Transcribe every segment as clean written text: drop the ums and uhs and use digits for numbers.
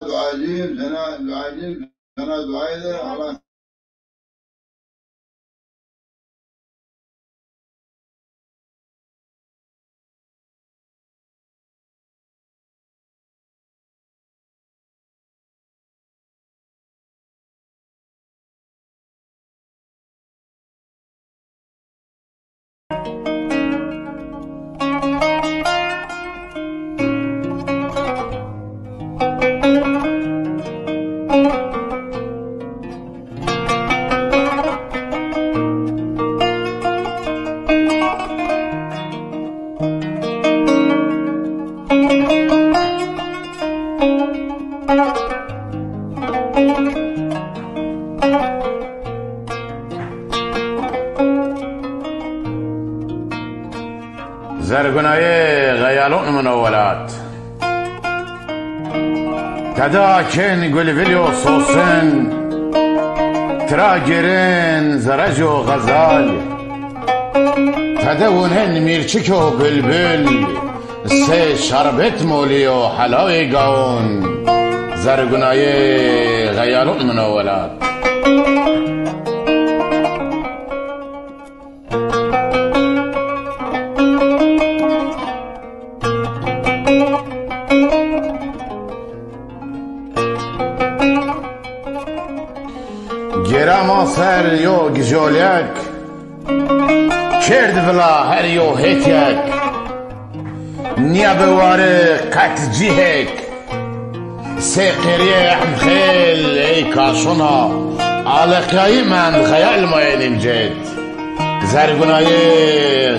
duacıyım, sana duacıyım, sana dua eder Allah. زرقناي غيالون منولات تدا كن قول فيليو صوصن تراجرين زرجو غزال تدونهن ميرچكو بلبل سه شربت موليو حلاوي قاون زرقناي غيالون منولات گرما سر یو گجولیک کرد بلا هر یو هیتیک نیا بواره قط جیهک سه قریه هم خیل ای کاشونا عالقیایی من خیال ماینیم جد زرگونای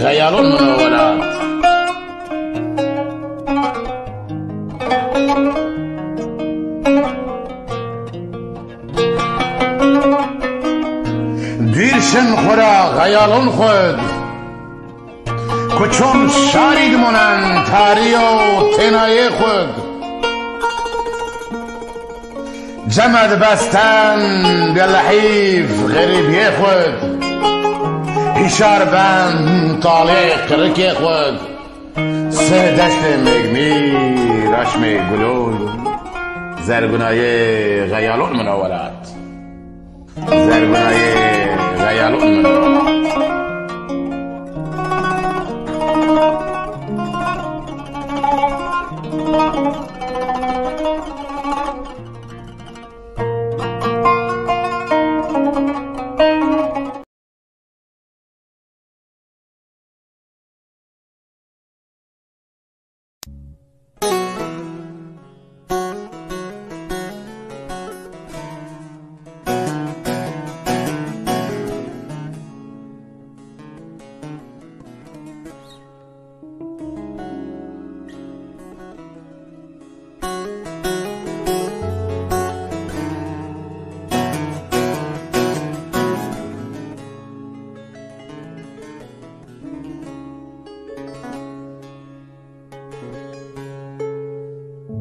غیالون منولات دیرشن خورا غیالون خود کچون شارید منن تاری و تنای خود جمد بستن بلحیف غریبی خود هشار بند طالق رکی خود سه دست مگمی رشم گلول زرگونای غیالون منولات زرگونای غیالون منولات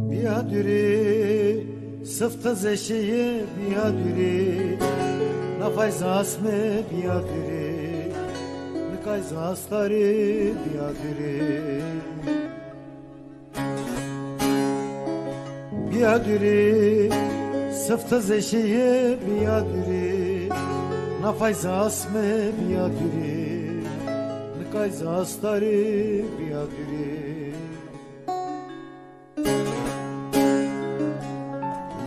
بیادری سفت زشیه بیادری نفایز اسمه بیادری نکایز استاری بیادری بیادری سفت زشیه بیادری نفایز اسمه بیادری نکایز استاری بیادری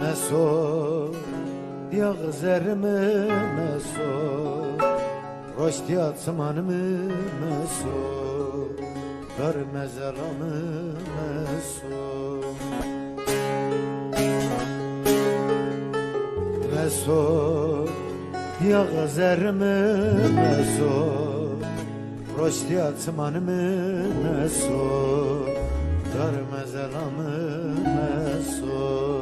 مسو یا غزرمه مسو رشتیات سمانمه مسو در مزرمه مسو مسو یا غزرمه مسو رشتیات سمانمه مسو در مزرمه مسو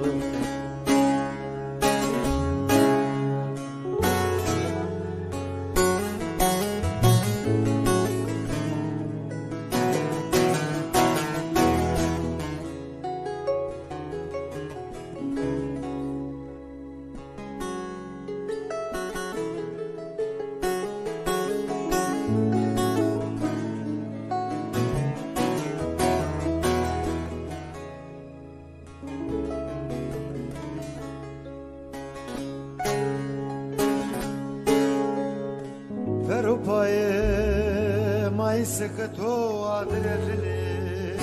سكتو أدري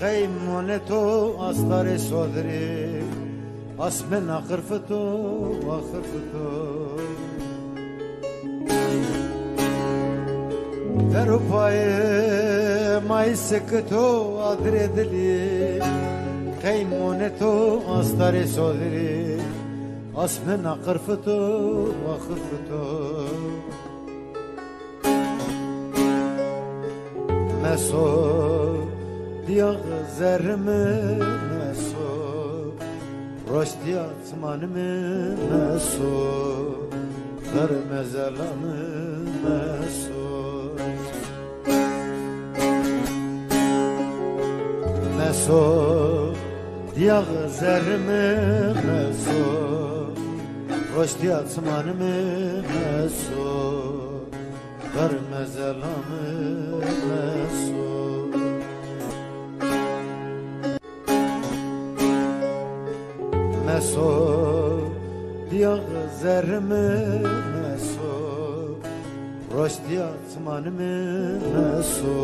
قيمونتو أستاري صدري أسمنا خرفتو وخرفتو Verupay may sekto adredli Kaymoneto astare sodri Asmena qırfıto ve khırfıto Meso diya zermi meso Roştiya tmanimi meso Vermezelami meso Meso diya zermi meso Roştiya tmanimi meso Vermezelami meso Meso diya zermi meso Roştiya tmanimi meso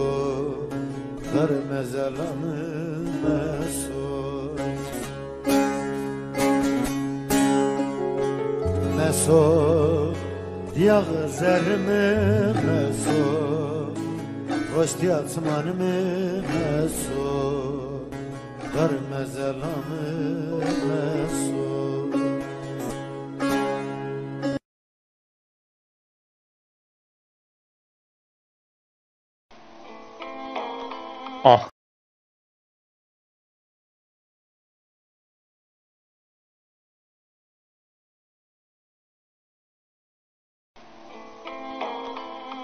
Vermezelami meso Meso diya zermi meso Roştiya tmanimi meso Vermezelami meso Ah.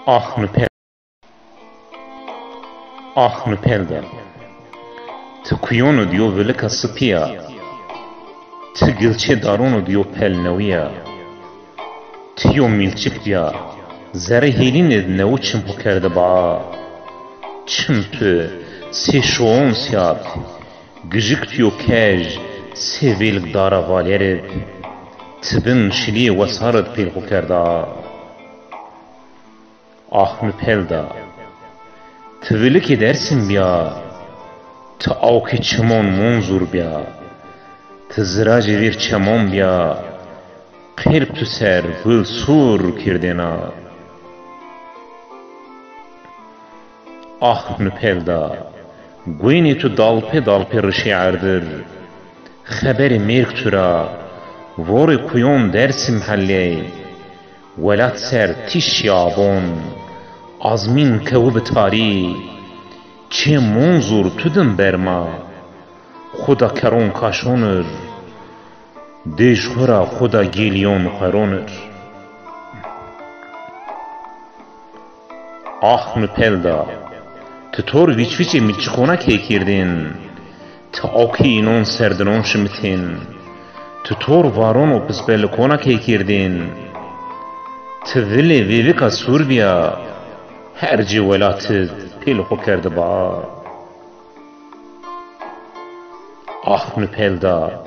Ah nüper. Ah nüperda. Tıkıyonu diyor velika sıpiya. Tıgılçe daronu diyor pelneviya. Tiyo milçipya. Zere helin edine uçun bu kerde bağa. Çünkü se şoğun siyat. Gıcık diyor kej. Se velik dara valerid. Tıbın şiliye vasarad pel bu kerda. Ah nüpelda. Tıvılık edersin biya. Tı avki çimon munzur biya. Tı zıracı bir çemon biya. Qelb tü ser vıl sur kirdena. Ah nüpelda. Gwini tü dalpe dalpe rışi'ardır. Xeberi merk türa. Vori kuyon dersim halley. Velat ser tiş yabon. Azmin kevb tari. Çe munzur tüdüm berma. Xuda keron kaşonur. Dejhura xuda geliyon xaronur. Ah nüpelda. Tütor viçviçe milçikona kekirdin. Tı auki inon serdinon şimitin. Tütor varon o pizbelikona kekirdin. Tı vili vivika surbiya. Herci velatı pil hokerdi ba. Ah nüpelda.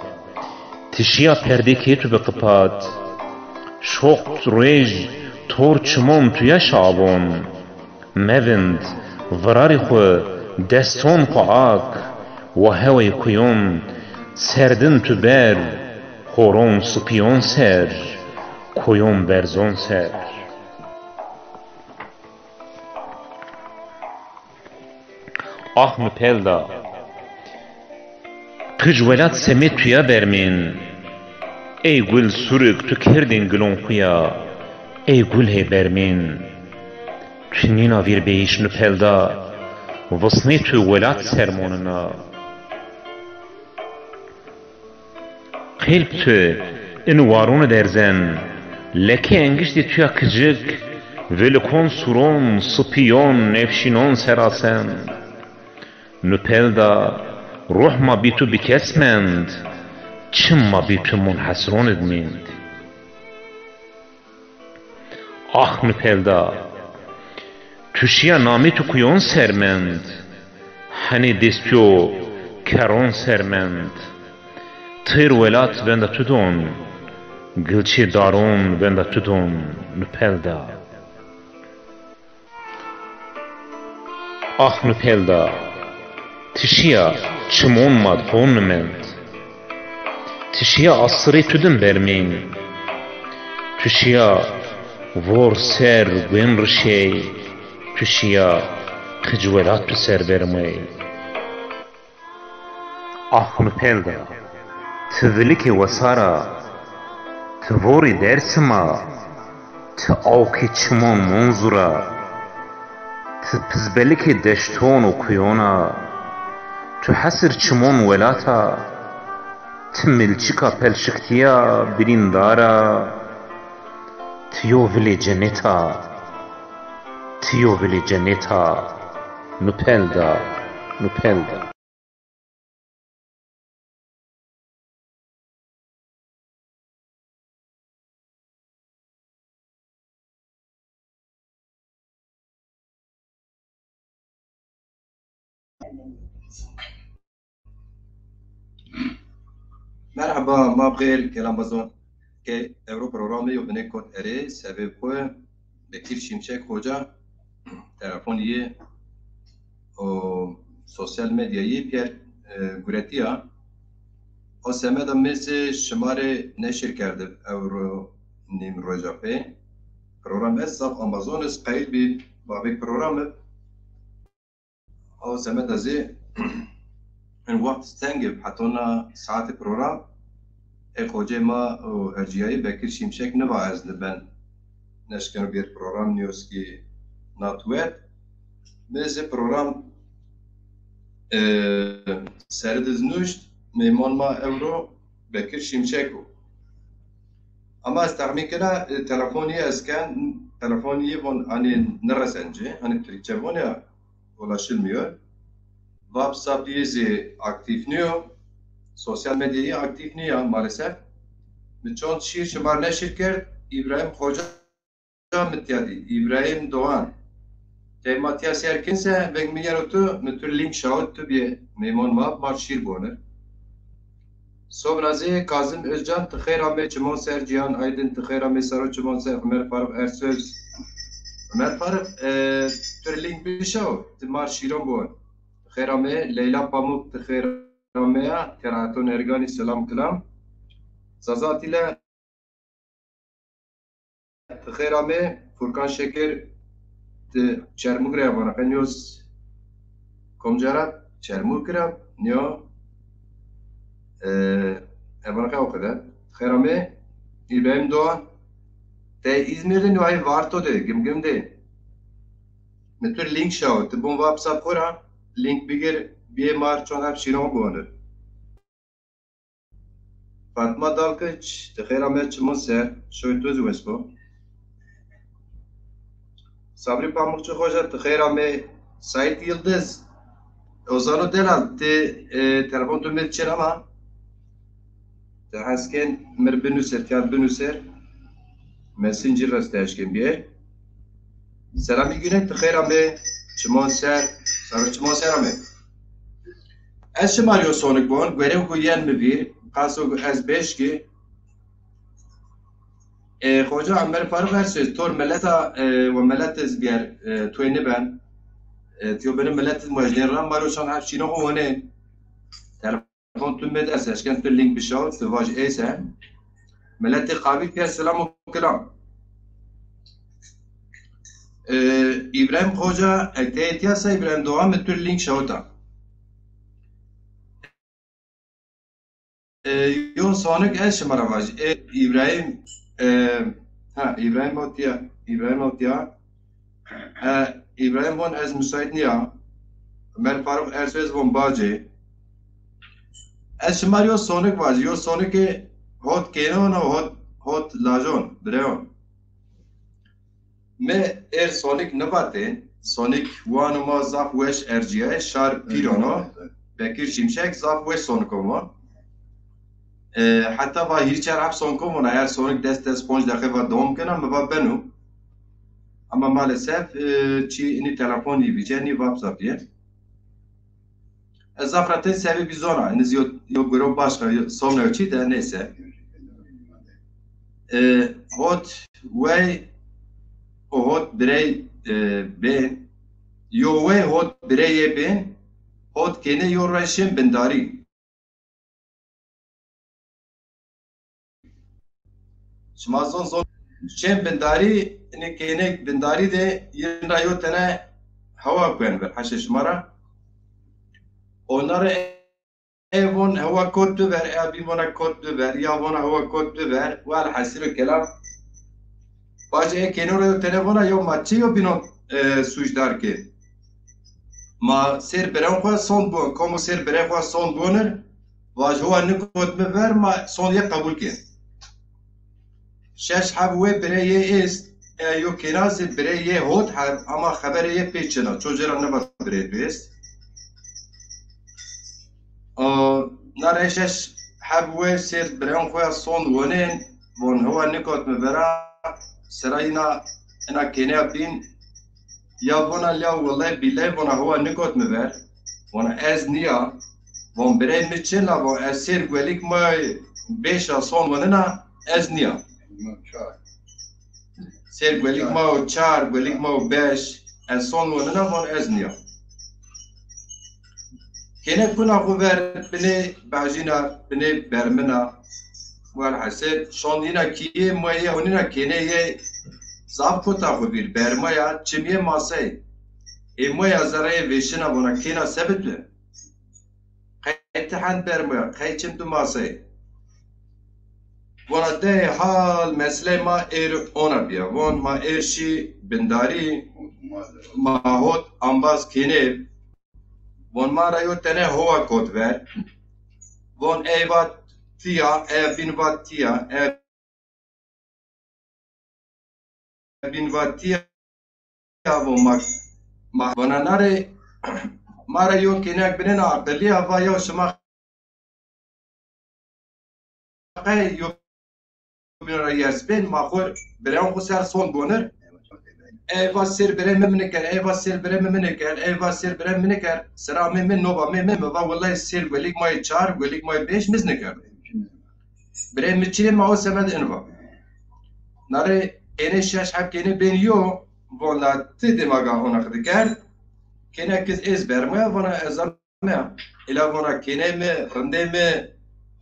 Tişiya perdeki tübe kapat. Şokt rej tor çimon tüya şabon. Mevind vrari xu deston xu ak. Ve hevay kuyon serdin tüber. Horon spiyon ser. Kuyon berzon ser. Ah nüpelda. Kıcvelat semet tüya bermin. Ey gül sürük tükerdin gülon kuya. Ey gül hey bermin. Tünina vir beyiş nüpelda. Vısne tü velat sermonuna. Qelb tü in varunu derzen. Leke engişti tüya kıcık. Velikon suron spiyon nefşinon serasen. Nüpelda. Ruh ma bitu bikesmend. Çim ma bitu munhasron edmind. Ah nüpelda. Tüşiya nami tu kuyon sermend. Hani destyo keron sermend. Tır velat venda tudon. Gılçi daron venda tudon. Nüpelda. Ah nupelda, tişiya çimon mad honment. Tişiya asırı tüdüm bermin. Tişiya vor ser gwen rşey. Tişiya kıcvelat ser vermey. Ah nupelda, tviliki vasara, tvori dersima, t avki çimon monzura. تپزبلك دشتون و کیونا تو حسر چمون ولاتا تملچکا پلشکتیا بریندارا تیو ولی جنتا نپلدا مرحبا ما بخير كلام بزون که اورو پروگرامی و بنه کد اره سبب خو بکیر شیمشک خوجا تلفونیه و سوسیال مدیایی پیر گورتیا و سمد میز شماره نشر کرده اورو نیم روزا پی پروگرام صف آمازون است قیل بی با بیک پروگرام و سمد ازی من وقت تنگب حتونا ساعت پروگرام خوجه ما و هرجیایی بکر شیمشک نبا از لبن نشکن بیر پروگرام نیوسکی ناتوید میز پروگرام سردز نوشت میمان ما اورو بکر شیمشکو اما از تخمین کنه تلفونی از کن تلفونی وان آنی نرسنجه آنی تریچه ولا شلمیور WhatsApp diye aktif niyo, sosyal medyayı aktif niyo maalesef. Çon şiir şımar neşir kert, İbrahim Hoca mityadi, İbrahim Doğan. Tematya serkinse ve miyarotu mütür link şahit tu bir memon map mar şiir bonur. Sobrazi Kazım Özcan tıkhir ame çimon ser Cihan Aydın tıkhir ame saro çimon ser Ömer Faruk Ersöz. Ömer Faruk tür link bir şahit, mar şiiron bonur. خیرامه لیلا پاموک خیرامه کراتون ارگانی سلام کلام سازاتیله خیرامه فرکان شکر چرموگره وانا کنیوز کمجارات چرموگره نیو وانا که اوکده خیرامه İbrahim Doğan İzmir'de nüayi varto de gim de metür link şahit bu WhatsApp kora link bigir bir mar çon hep şiron boğanır. Fatma Dalkıç, tıkhir Ahmet Çimonser, şoytuz vespo. Sabri Pamukçu Hoca, tıkhir Ahmet, Sait Yıldız, Ozano Delal, telefon tümmet için ama te hasken mer binüser, tiyat binüser, Messenger rastlaşken bir yer. Selami Günek, tıkhir Ahmet, Çimonser, Sabri Çimonser Ahmet. Ez şımarıyor sonik bon, görev kuyen mi bir, kaso ez beş ki, Hoca Ömer Faruk Ersöz, tor milleta ve millet diğer tuyni ben, tiyo benim millet muajneran maroşan hep şino hone, telefon tüm medrese, eşken tüm link bişav, tıvaj ese, milleti kabil piyer selam ve kelam. İbrahim Hoca, ekteytiyasa İbrahim Doğan ve tüm link şavta. Yon sonik ez şımara vaj, İbrahim, İbrahim Otya, İbrahim von ez müsait niya, Ömer Faruk Ersöz von Bacı. Ez şımar yo sonik vaj, yo sonik hot kenon o hot lajon, dreon. Me sonik nebate, sonik wanuma zaf weş erciye, şar pirono, Bekir Şimşek zaf weş sonikoma. حتی با هیچ چرا سونکم و نه سونک دست اسپونج داخل و دوم کنم و بنو اما مالسف چی اینی تلفنی بیچه نی واتساپیه زفرتن سبب بیزونا این زیاد یو گروه başka son ölçü de neyse hot way o hot birey ben يوه هود بريه بين هود كينه يورشين بنداري شما زون شين بنداري إن كينه بنداري ده ينرايو تنا هوا كوين بالحشش مرة ونرى ايفون هو كود دبر ابي مونا كود دبر يا مونا هو كود دبر والحسب الكلام باجي كينو تليفونا يوم ما تشيو بينو سوجدار كي ما سير برام خو سون بون كومو سير برام خو سون بونر واج هو نكود مبر ما سون يقبول كي شش حبوه بريه است يو كيناز بريه هوت اما خبريه بيچنا چوجرا نبا بريه است نرشش حبوه سير برام خو سون ونين بون هو نكود مبرا سراينا انا كينيا بين يا بونا لا والله بالله بونا هو نكوت مبر بونا از نيا بون بري ميتشن لا بون اسير قوليك ما بيشا صون وننا از نيا سير قوليك ما چار قوليك ما بيش از صون وننا بون از نيا كينيا كنا خبر بني باجينا بني برمنا والحسد شونينا كيه مويه هونينا كينيا زاب كوتا خبير برمايا چميه ماسي مويه زراي ويشنا بونا كينا سبت قيتحان برمايا قيتشم دو ماسي بونا ده حال مسئله ما اونا بيا وون ما ايرشي بنداري ما هوت امباز كيني وون ما رايو تنه هوا كوت ver وون ايوات تيا بينوات تيا بينواتيا وما ما بناناري مارا يو كيناك بننا عقلية فايو شما قاي يو بنرا يسبين ما خور بريون خسر صون بونر ايوا سير بريم منكر ايوا سير بريم منكر ايوا سير بريم منكر سرا من نوبا من والله سير وليك ماي چار وليك ماي بيش مزنكر بريم مچيني ما هو سمد انوا ناري اینه شش حب کنه بینیو ولا تدماغا هناك دکر کنه کس از برمه ونا ازرمه الا ونا کنه می رنده می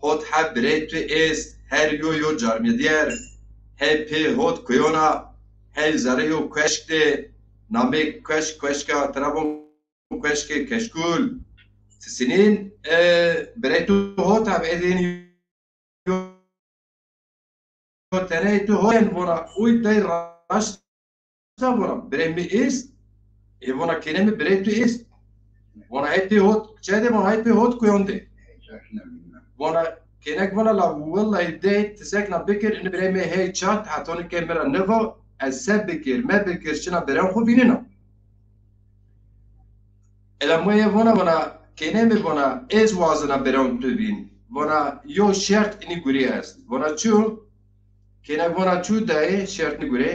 هات حب بريت از هر یو جرمی دیار هی پی هات کویونا هی زریو کشک ده نامی کشکا ترابون کشک کشکول سنین بريتو هات حب ادین تنهي تو هون ورا ويداي راش ورا بريمي إيست يبغى كلمة بريتو إيست ورا هاي هوت شادي ورا هاي هوت كيوندي ورا كأنك ورا لا والله يداي تسكنا بكر إن بريمي هاي شات حتوني كاميرا نفو السب بكر ما بكر شنا بريم خو بيننا إلا ما يبغى ورا كلمة ورا إيش وازنا بريم تبين ورا يو شرط إني قولي است ورا شو كنا بونا چو دای شرط نگوره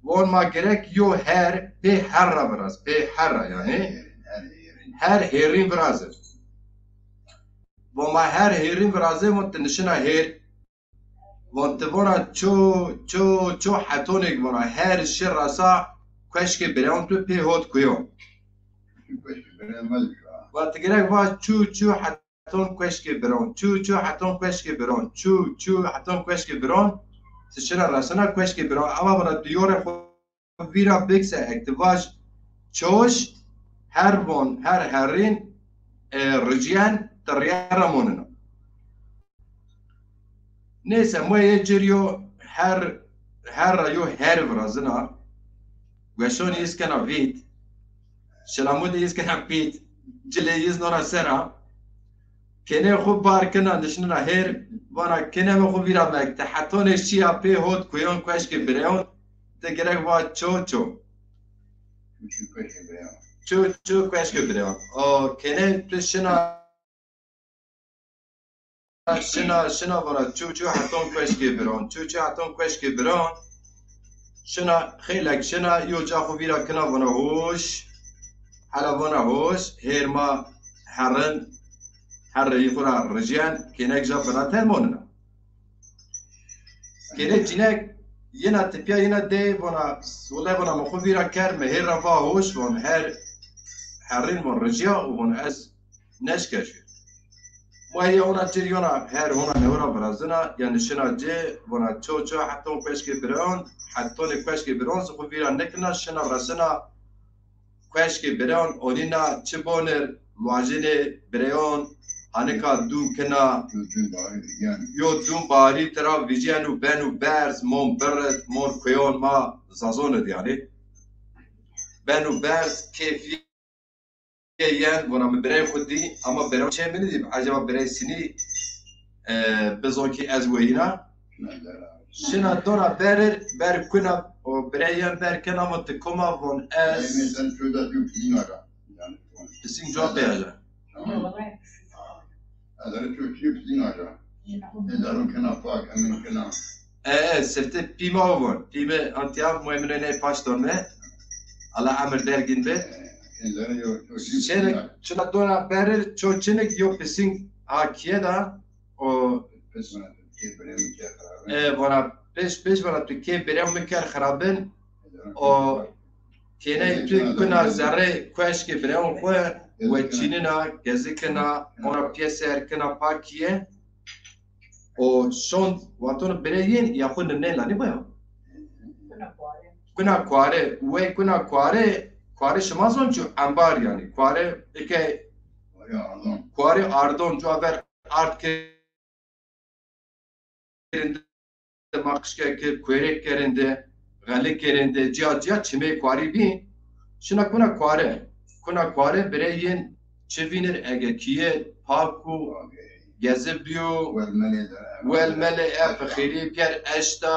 وان ما گرک یو هر به هر را براز به هر را یعنی هر هیرین برازه وان ما هر هیرین برازه وان تنشنا هیر وان تبونا چو حتونک بونا هر شر راسا کشک برام تو پی هود کیو وان تگرک وان چو حتون کشک برام چو حتون کشک برام چو حتون کشک برام تشرا راسنا كوشكي برا اما برا ديور خو فيرا بيكسا اكتواج چوش هر هرين رجيان تريارا موننا نيسا مو يجريو هر يو هر فرازنا وشون يسكنا فيت شلامود يسكنا بيت جلي يزنورا سرا كنه خوب بار کنن دشنن هر وانا کنه مخو ویرا مک تحتون شیا پی هود کویون کوش که بریون تگرک وا چو کوش که بریون او کنه تو شنا وانا چو حتون کوش که برون چو حتون کوش که برون شنا خیلک شنا یو جا خو ویرا کنه وانا هوش حالا وانا هوش هر ما هرن هر يفرع الرجال كينك جاب بنات هرموننا كينك جينك yine tipya yine de bana valla bana mukubira ker mehir rafa hoş von herin von rıcıya von ez neşkeşi. Muayya ona çiriyona her ona nevra brazına yani şuna ce bana çoğu hatta o peşke biron hatta ne peşke biron mukubira nekna şuna rasına peşke biron onina çiboner muajine biron Aneka dum kena yo dum bari tera vijenu benu bers mon beret mon koyon ma zazon yani benu bers keyfi yen buna mbre khudi ama bere şey mi diyeyim acaba beresini bezonki ezweyna şina dora ber kuna o breyen ber kena mut kuma von es Sen şurada yüklüğünara. Yani. isim cevap verecek. Adara çok yüklüğünara. Edarun kena pak, emin kena. Sırtı pima var. Pime antiyam muemrene paş dönme. Allah amir dergin be. Edarun yok çok Şeyle yüklüğünara. şuna dona berir çoğuçenek yok pisin hakiye da o Pesmana kebremi kehara. bana beş bana Türkiye berem mükar harabın o kene tu kuna zare kueşke berem koy ve çinina gezikina ona piyeser kina pakiye o son watonu bereyin yapın ne lani baya kuna kuare ve kuna kuare şamazon şu ambar yani kuare eke Ya Allah. kuare ardon şu haber art kerinde makışke ke kuerek kerinde galik kerinde cihat çime kuari bin şuna kuna kuare bereyin çevinir ege kiye paku gezibiyo والملئ فخيري بير اشتا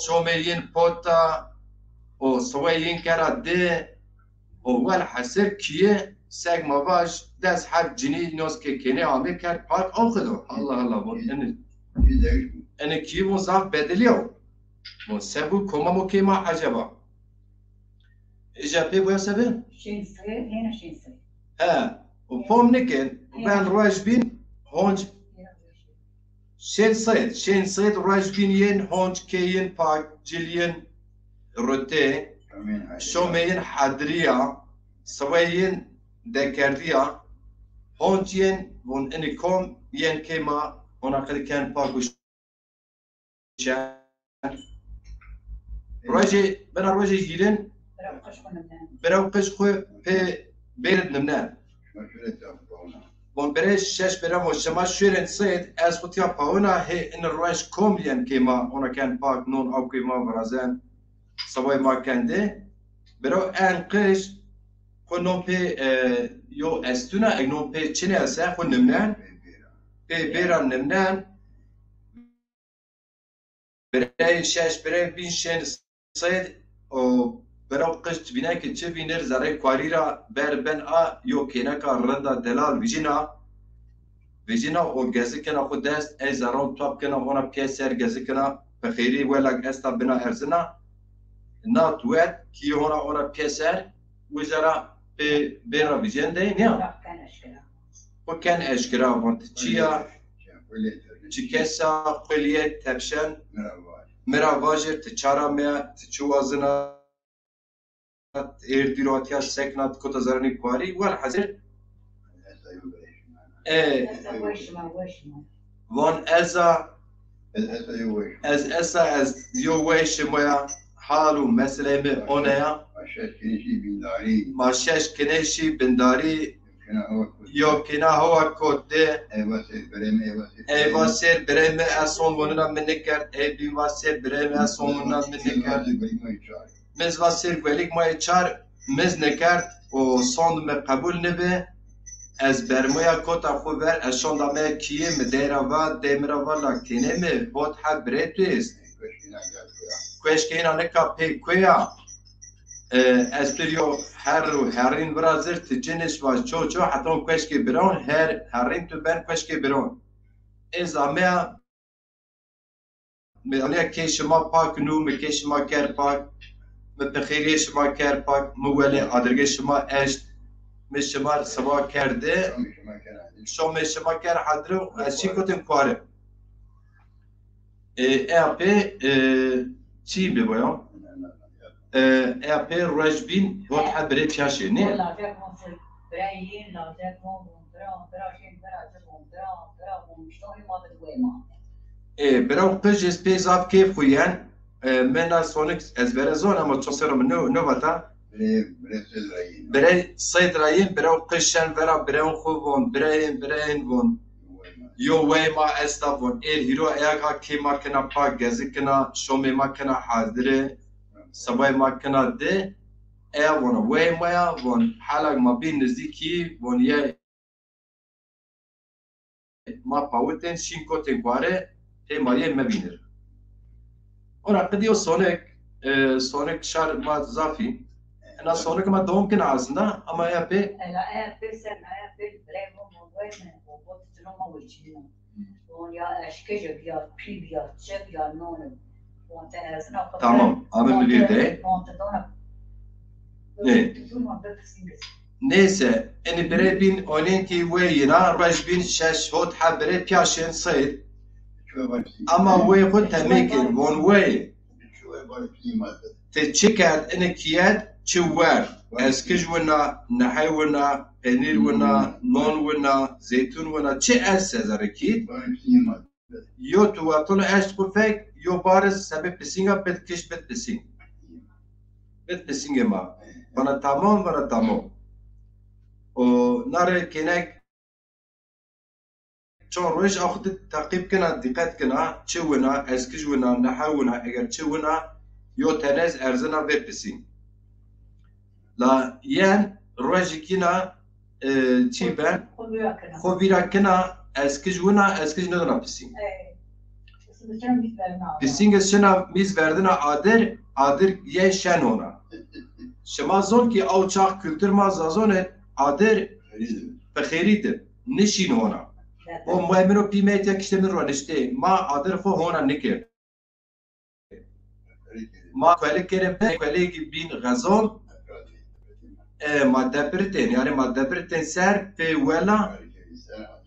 شوميين بوتا او سويين كرا دي او ول حسر كيه ساق مباش دس حد جني نوس كي كيني عمي كار بارك او خدو الله الله بون ان كي مزاف بدليو مو سبو كوما مو كيما عجبا اجا بي بو سبب شين صغير هنا شين صغير ها وفوم نكن وبان رواج بين هونج شين صيد راجبينيين هونج كيين باك جيليين روتي شوميين حدريا سويين دكرديا هونجين ون انكم ين كيما هنا قد كان باكوش راجي بنا راجي جيلين براو قشخو بي بيرد نمنان بون بريش شش برام وشما شيرين صيد از وتيا باونا هي ان الرواش كوميان كيما هنا كان باك نون او كيما برازان سواي ما كان دي برو ان قش خنو بي يو استونا اغنو بي تشيني اسا خن نمنان بي بيران نمنان بري شش بري بين شين صيد او برو قش تبينا كي تشبينر زاري كواريرا بربن ا يو كينكا رندا دلال ویژینا او گزیکنا خود دست ای زارون توپ کنا اونا پیسر گزیکنا بخیری ولا استا بنا ارزنا نات وات کی اونا پیسر وزارا به برا ویژنده نیا و کن اشکرا وانت چیا چیکسا قلیه تبشن مرا واجر تچارا میا تچوازنا ایردیراتیا سکنات کتا زرنی کواری وال حضر وان از یو ویش مویا حالو مسئله می اونیا ما شش کنشی بنداری یا کنا هوا کده ای واسر بریم اصلا وننا منی کرد ای بی واسر بریم اصلا وننا منی کرد مز واسر ولیک مای چار مز نکرد و ساند می قبول نبه از برمویا کتا خوبر از شاندامه کیه مدیرا و دیمرا و لاکتینه می بود حد بریتویست کوشک اینا نکا پی کویا از پریو هرین برازر تجنش و چو حتی کوشک برون هرین تو بر کوشک برون از آمیا میدانیا که شما پاک نو مکی شما کر پاک مبخیری شما کر پاک مولی آدرگه شما اشت مشمار سوا کرده شما مشما کر حدرو از چی کتن کاره EAP چی ببایم؟ EAP رجبین وقت حبره پیاشه نه؟ لازم مصر برای لازم براشین براشین مشتاقی ما بدوی ما. براو قجز پیزاب کیف خویان من سونک از برزون اما تصرم نو وتا برای صید راین براو قشن برا براو خوبون براین وون یو وی ما استافون هیرو ایاکا کی ما کنا پاک گزی کنا شومی ما کنا حاضره سبای ما کنا ده ایوان وی ما وون حالا ما بین نزدیکی وون یه ما پاوتن شینکو تنگواره مایه مبینر. اون قدیو سونیک شار ما زافی. انا سونیک ما دوم کنه aslında ama EAP EAP sen EAP برای ما موضوع من بود تنو ما ویچینم. اون یا اشکجه یا پی یا چه یا نون. اون تنازنا. Tamam. Abi bir de. Ne? Neyse. Yani برای بین آنین کی وینا رج بین شش هات حبره پیاشن صید. اما وی خود تمیکن وان وی تچکرد اینه کیاد چه ور از کج ونا نحی ونا پنیر ونا نان ونا زیتون ونا چه از سزاره کید یو تو وطن اشت کفک یو بارز سبب پسینگا بد کش بد پسینگ ما بنا تمام و ناره کنک چون روش آخد تعقیب کنه دقت کنه چه ونا از کج ونا نحی ونا اگر چه ونا یو تنز ارزنا بپسین لا یان روش کینا چی بن خوبیرا کنه از کج ونا از کج ندارم پسین پسینگ شنا میز وردنا آدر یه شن اونا شما زون که او چاق kültür ما زازونه آدر بخیریده نشین اونا و مهمنو پیمیت یکشته من رو نشته ما آدر خو هونا نکر ما کلی کرم کلی بین غزال ما دبرتن یعنی ما دبرتن سر به ولا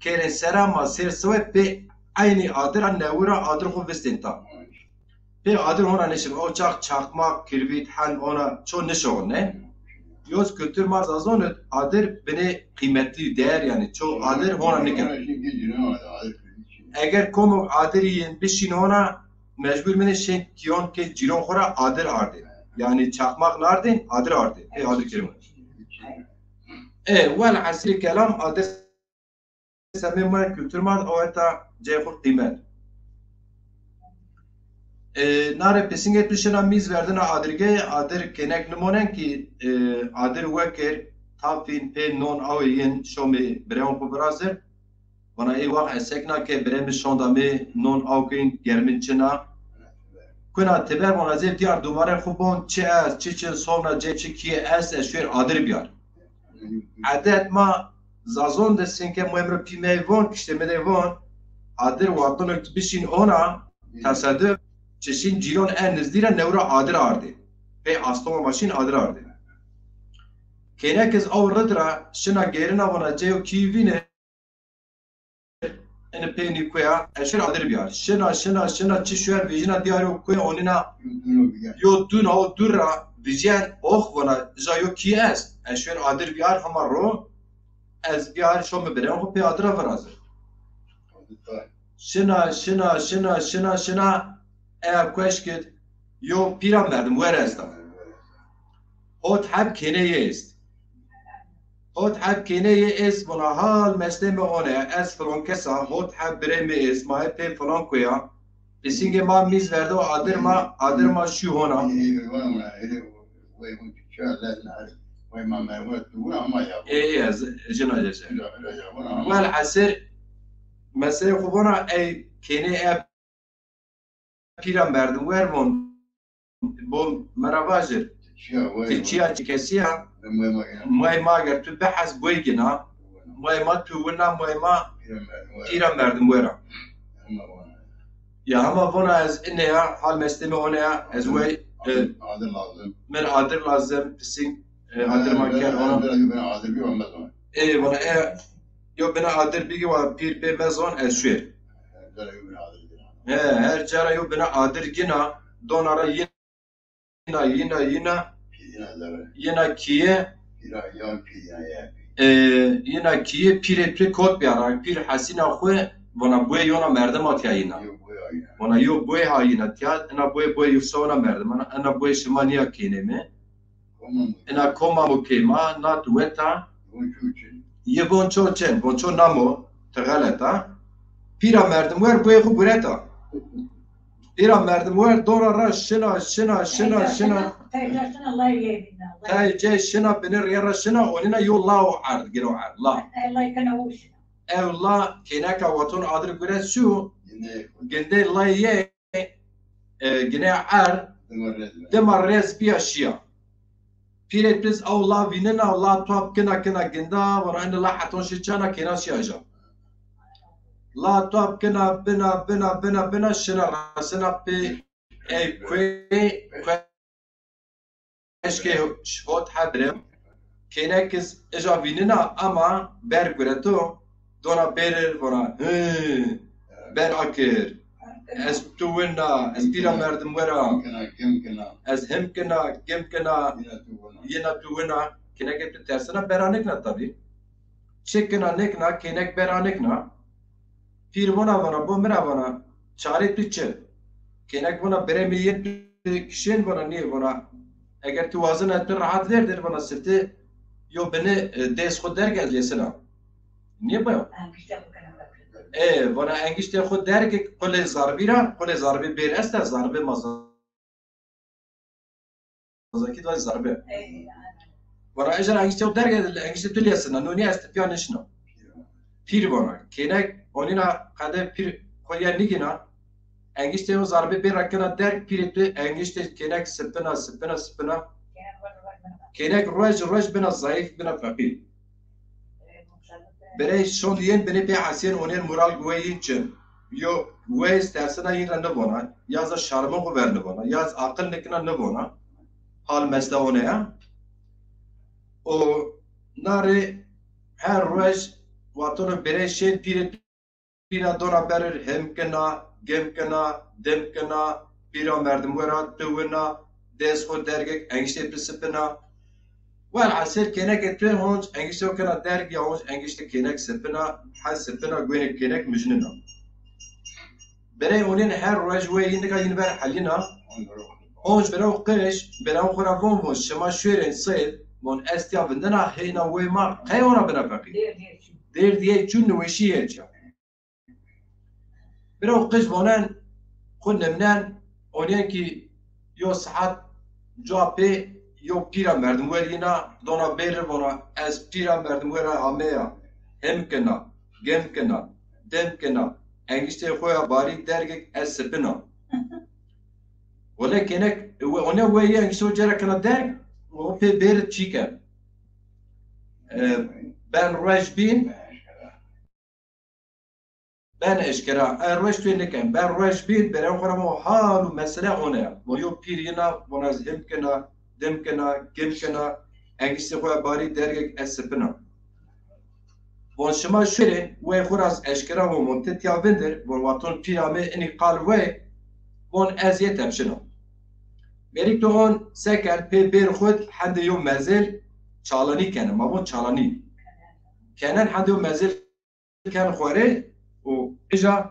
کرن سر ما سر سوی به aynı adır nevura adır خو vestenta به adır هونا نشم او çakmak kirvit han ona ço nişon ne Yoz kültür mazazonu adır beni kıymetli değer yani çok adır hona niker. Eğer komu adiriyin bişin ona mecbur mene şey kiyon ke ciron khora adır ardı. Yani çakmak nardin adır ardı. Adır kerim. Vel asri kelam adır semime kültür maz o eta cehur kıymet. Nare pesinget düşena miz verdina adirge adir kenek nimonen ki adir weker tafin pe non awiyin şomi breon ku brazil bana ey vah esekna ke brem şonda me non awkin germin çina kuna teber bana zev diyar dumare khubon çe az çe sonra ce çe ki es eşver adir biyar adet ma zazon de senke muemre pimevon işte medevon adir watonu bişin ona tasadüf çeşin ciron en nizdiren nevra adır ardı. Ve astoma maşin adır ardı. Kenekez av rıdra şına gerina vana ceyo kivine ene peyni kuya eşir adır biyar. Şına çişver vijina diyarı kuya onina yo dun o durra vijen oh vana jayo ki es eşir adır biyar hama ro ez biyar şomme beren ho pe adıra varazır. Şına eğer keşket yo piram verdim verezdim. Hot hab keneye ist. Hot hab keneye ist buna hal mesleme ona es falan kesa hot hab breme ist ma hep falan koya. Bisinge ma miz verdi o adırma şu hona. Cenazesi. Vel hasir mesele kubuna ey keneye piram verdim vermon bu merabajır tiçiya çikesiya muayma ager tu behas boygina muayma tu wina muayma piram verdim vera ya ama buna az inne ya hal mesleme ona ya az way men adır lazım pisin adır maker ona bana yo bana adır bigi var pir pe mezon az şer her cara yo bina adir gina donara yina Pidina zara. yina kiye Pira yan pidina ya. yina kiye pire kot biara pir hasina xwe bona boy yona merdem atya yina Yok bu ya. bona yo boy ha yina tya ana boy yusona merdem ana boy shimania kineme Tamam. ena koma mo kema na tueta Bu için. ye boncho chen boncho namo tegaleta pira merdem wer boy xu bureta pira merdem wer dora ra şina Teyzesine Allah yeğenine. tay je şina benir yara şina onina yollahu ard giro ard la Allah yıkana uğuşuna. evla kenaka watun adır güre şu Yine gende la ye gene ar dımarız. demar res bir aşya piret biz Allah vinin Allah top kena genda var anda la haton şiçana kena şaja la top kena bina şina rasına pe kwe eşke şot hadrem kenakis eja vinina ama ber güreto dona berir vona ber akir es tuwina es tira merdim wera Kim kena. ez hem kena gem kena Yine tuğuna. yena tuwina kenek tersana beranikna tabi çekena nekna kenek beranikna pir vona bu mera vona çare piçe kenek vona beremiyet kişin vona niye vona eğer tu vazın ettir rahat verdir vona sirti yo beni des xud dergez yesena niye bu Ben işte bu kadar bakıyorum. vona engişte xud derge kule zarbi bir esta zarbi mazakit ve zarbi vona ejer engişte xud derge engişte tüliyesena nuni estpiyan işno pir vona kenek onina kade pir koya nigina engişte o zarbi bir rakına der piriti engişte kenek sıpına kenek roj bina zayıf bina fakir برای شون دیگه بنی به حسین اونیر مورال گویی چن یو گویی استرسنا این رنده بونا یا از شرم کو ورنه بونا یا از عقل نکنه نه بونا حال مثل اونه یا او ناره هر روز واتون برای شین پیرا دونا برر هم کنا گم کنا دم کنا پیرا مردم ورا دونا دست خود درگه انگشت پسپنا والعسل كينك تبين هونج انجشتو كنا دارك يا هونج انجشت كينك سبنا حس سبنا وين كينك مجننا بري ونين هر رجوي ينكا ينبر حلينا هونج براو قش براو خرافون مش شما شويرين صيد من استيا بندنا هينا ويما قيونا بنا فقي دير دي چون نوشي يجا براو قش بونان خن منان اونين كي يو ساعات جوابي yo pira merdum werina dona berir bona ez pira merdum wera ameya hem kena gem kena dem kena engişte xoya bari dergek ez sepina wala kenek ona weye engişte jara kana derg o pe ber çike ben rajbin ben eşkera rajbin nekem ben rajbin beren xoramo halu mesele ona yo pirina bona hem kena dem kena gem kena engişte xoya bari dergek ez sepina bon şema şöyle ve xuraz eşkera ve montet yavendir bon waton pirame eni qal ve bon eziyet hemşino merik to on seker pe ber xud hande yo mezel çalani kene ma bon çalani kenen hande yo mezel kan xore o eja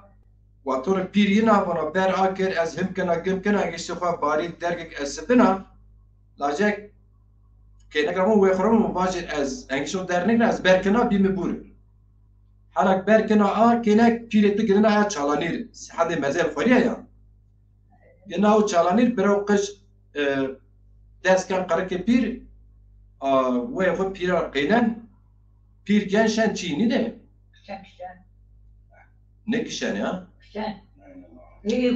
waton pirina bona ber aker ez hem kena gem kena engişte xoya bari dergek ez sepina lajek kenek ramon ve xoramo bajir ez engişo dernek az berkena bimi bur حالك بركنا كينك بيرتك لنا تشالانير حد مازال خوريا يا لانه تشالانير براو قش داس كان قرك بير ويخو بير قينان بير جانشان تشيني ده نكشان يا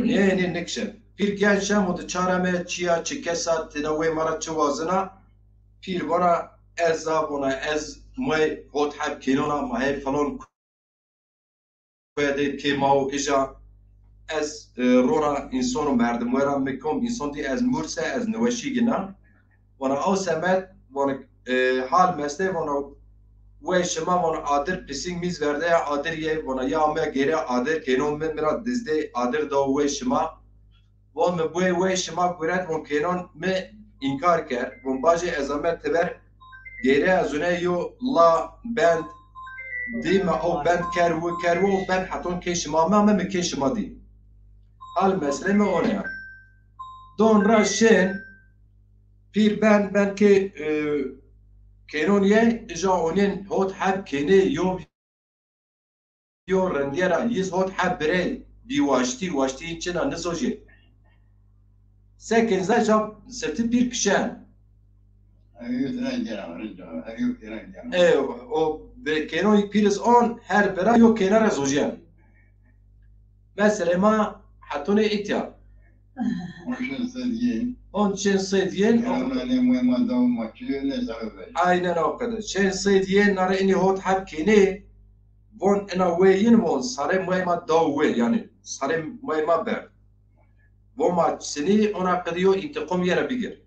نه نكشان بير جانشان مود چارمه چيا چكسا تنوي مرا چوازنا بير بنا ازا بنا از ما هوت حب كينونا ما هي فلان de kemao ija ez rona insano merdem wera mekom insan di ez murse ez neweşi gina wana aw semet wana hal mesle wana ve şema von adir pising miz verde adir ye von ya me gere adir kenon me mira dizde adir da ve şema von me bu ve şema kurat von kenon me inkar ker von baje ezamet teber gere azune yo la band dima o band ker ve band haton ke şema me ke şema di al mesele me ona ya don raşen pir ben ke Kenoniye ija onin hot hab kene yo rendiera yiz hot hab bire bi washti içina nisoje sekin zaja serti bir kişen o be kenoni pires on her bera yo kenara zoje mesela ma hatone itya on çen sediyen aynen o kadar. Çen sediyen nare ini hot hab kene von ena weyin von sare muayma dawe yani sare muayma ber. Von ma seni ona kadiyo intikam yere bigir.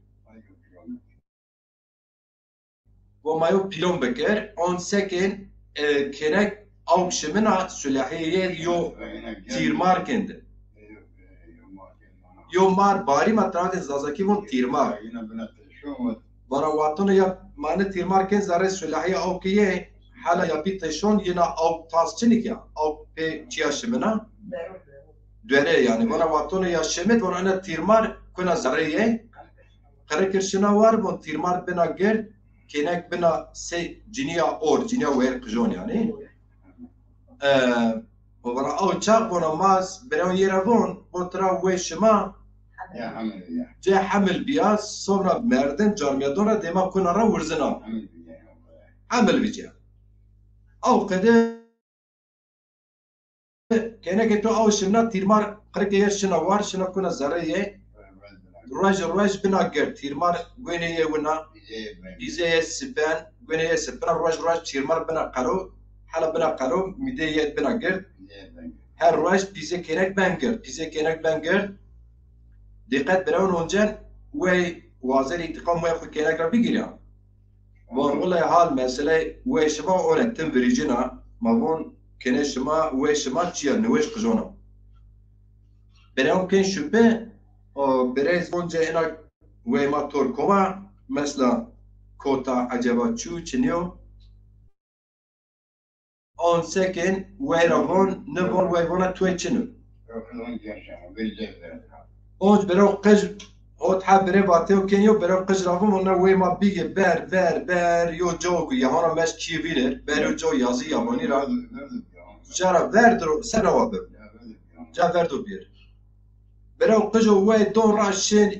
Von mayo pilon beker on seken kenek avşımına sülahiye yo tirmar kendi. Yo mar bari matrat zazaki von tirmar. Bara watonu ya mane tirmar ken zare sülahiye av kiye hala yapiteshon yine av tasçinik ya av pe çiyaşımına döre yani bara watonu ya şemet var ana tirmar kuna zareye karakirşina var bu tirmar bina ger kenek bina se ciniya or ciniya wer kjon yani o bara av çak bona mas beron yeravon botra ve şema جه حمل بیاس sonra مردن جارمیادون دما کنه را ورزنا حمل بیجه او قده کنه که تو او شمنا تیرمار قرقه یه شنا وار شنا کنه زره یه روش بنا گر تیرمار گوینه یه ونا بیزه یه سپن گوینه یه سپن روش تیرمار بنا قرو حالا بنا قرو میده یه بنا گر هر روش بیزه کنک بنگر دقت براون اونجا وی وازر انتقام وی خود کنک را بگیرم وان والله حال مسئله وی شما اون تم وریجینا ما وان کنه شما وی شما چیه نوش قجونا براون کن شبه برایز اونجا اینا وی ما ترکوما مثلا کوتا عجبا چو چنیو آن سکن وی را وان نوان وی وانا توی چنو اونج برو قج او تحبره باتیو کنیو برو قج رافم اون وی ما بیگه بر یو جوگو یهانا مش کیویلر برو جو یازی یابانی را جارا وردرو سنوا بر جا وردو بیر برو قج وی دون را شن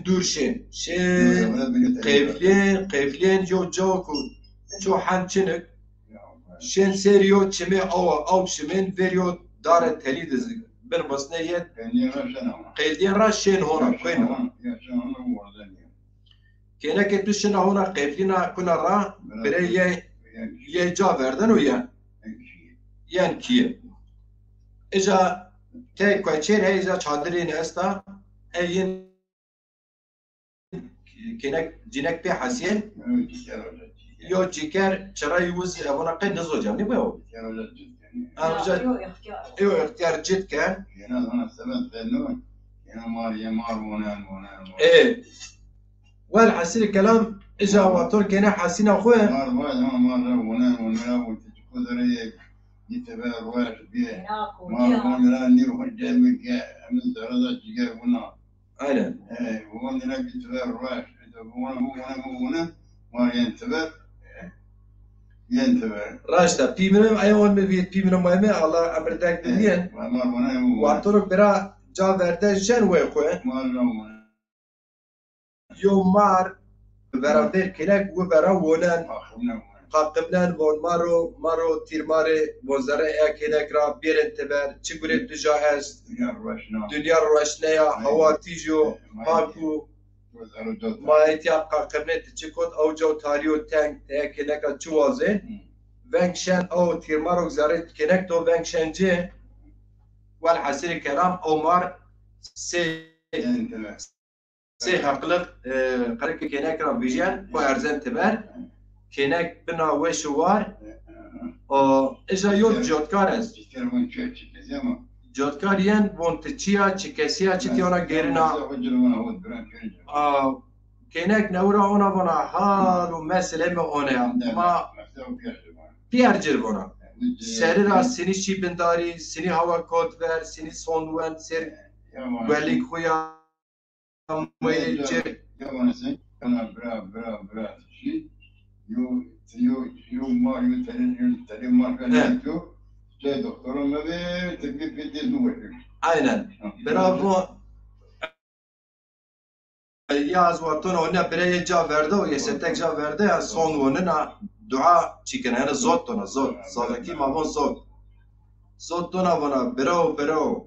دور شن قیفلین یو جوگو چو همچنک شن سریو چمه او شمن وریو داره تلی دزی بر بسنیت قیدین را شین هونا کوین کنه که تو شنا هونا قیفلینا کنا را برای یه جا وردن و یان کیه اجا تی کوچیر هی اجا چادرین استا این کنه جنک به حسین یا جیگر چرا یوز اونا قید نزوجم نیبایو ايوه اختيار جد كان ايه والحسين الكلام اجا واتور كان حاسين اخويا راشتا پیمنم ایوان میوید پیمنم مایمه الله امردک دنیان واتورک برا جا ورده جن وی خواه یو مار برادر کنک و برا ونن قاقبلن وان مارو تیرماره وزاره کنک را بیرن تبر چی گوره دجا هست دنیا روشنه یا هوا تیجو پاکو ما ایتیا قاقبنه تچکود او جو تاریو تنگ کنک چوازه ونکشن او تیرمارو زاره کنک تو ونکشن جه والحسیر کلام او مار سه حقلق قرق كينك را بيجان خو ارزن تبر كينك بنا وشوار او اجا يوت جوتكار از Telefon çekeceğiz ama. جوتكار ين بونتچيا چكسيا چتيونا غيرنا كينك نورا اونا بنا حال ومسئله ما اونا ما بيرجر بنا سری را سنی چی بنداری سنی هوا کود ور سنی سوندوان سر ولی خویا میچه Yamanısın. Kana bra. Yo Mario terin marka diyor. Şey doktorun da bir teklif ettiğini veriyor. aynen bravo yaz وقتون ona برای جا ورده و یه ستک جا ورده یا سوندوانه نا دعا چیکن هنه زود تونا زود زودکی مامون زود تونا بنا برو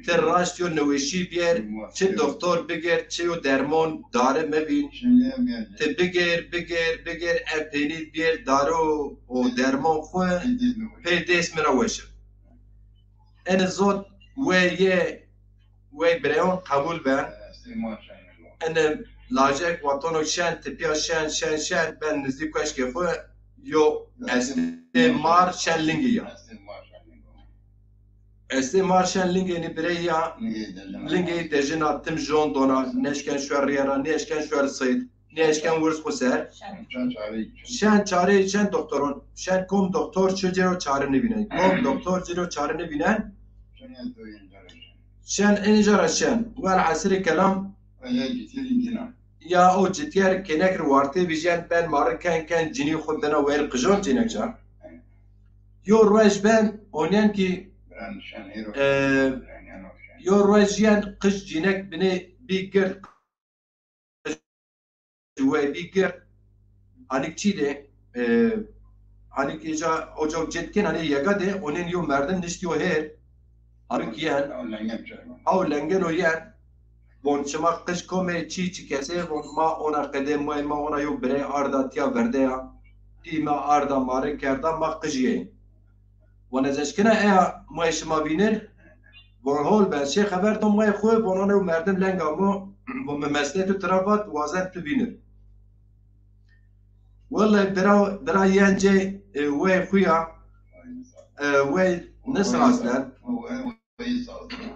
تر راست یو نوشی بیر چه دکتر بگیر چه یو درمان داره مبین ته بگیر اپینید بیر دارو و درمان خواه پی دیس مرا وشه این زود وی بریان قبول بن این لاجک وطنو شن تپیا شن ben نزدیک کش که خواه یو استمار شن لنگی یا استمار شن لنگی نی بری یا لنگی دجنا تم جون دونا نشکن شوار ریارا نشکن شوار سید نشکن ورس خسر شن چاره شن دکترون شن کم دکتر چجرو چاره نبینن کم دکتر چجرو چاره نبینن شن انجار شن ور عصر کلام یا او جتیار کنک روارتی بیجن بن ماره کن جنی خود دنا ویر قجان جنک جا یو روش بن اونین کی یو روش جیان قش جنک بنی بیگر جوی بیگر هنیک چی ده هنیک ایجا اوجا جتکن هنی یگا ده اونین یو مردم نشتی و هیر هنیک یان او لنگن و یان بون شما قش کومه چی کسی بون ما اونا قدم ما اونا یو برای آرداتیا ورده یا دی ما آردا ماره کرده ما قشیه و نزشکنه ایا ما شما بینر بون هول بس شی خبر تو ما خوب بون اونو مردم لنگا مو بون مسئله تو ترافات وازن تو بینر والله برای ینجه وی خویا وی نصر اصلا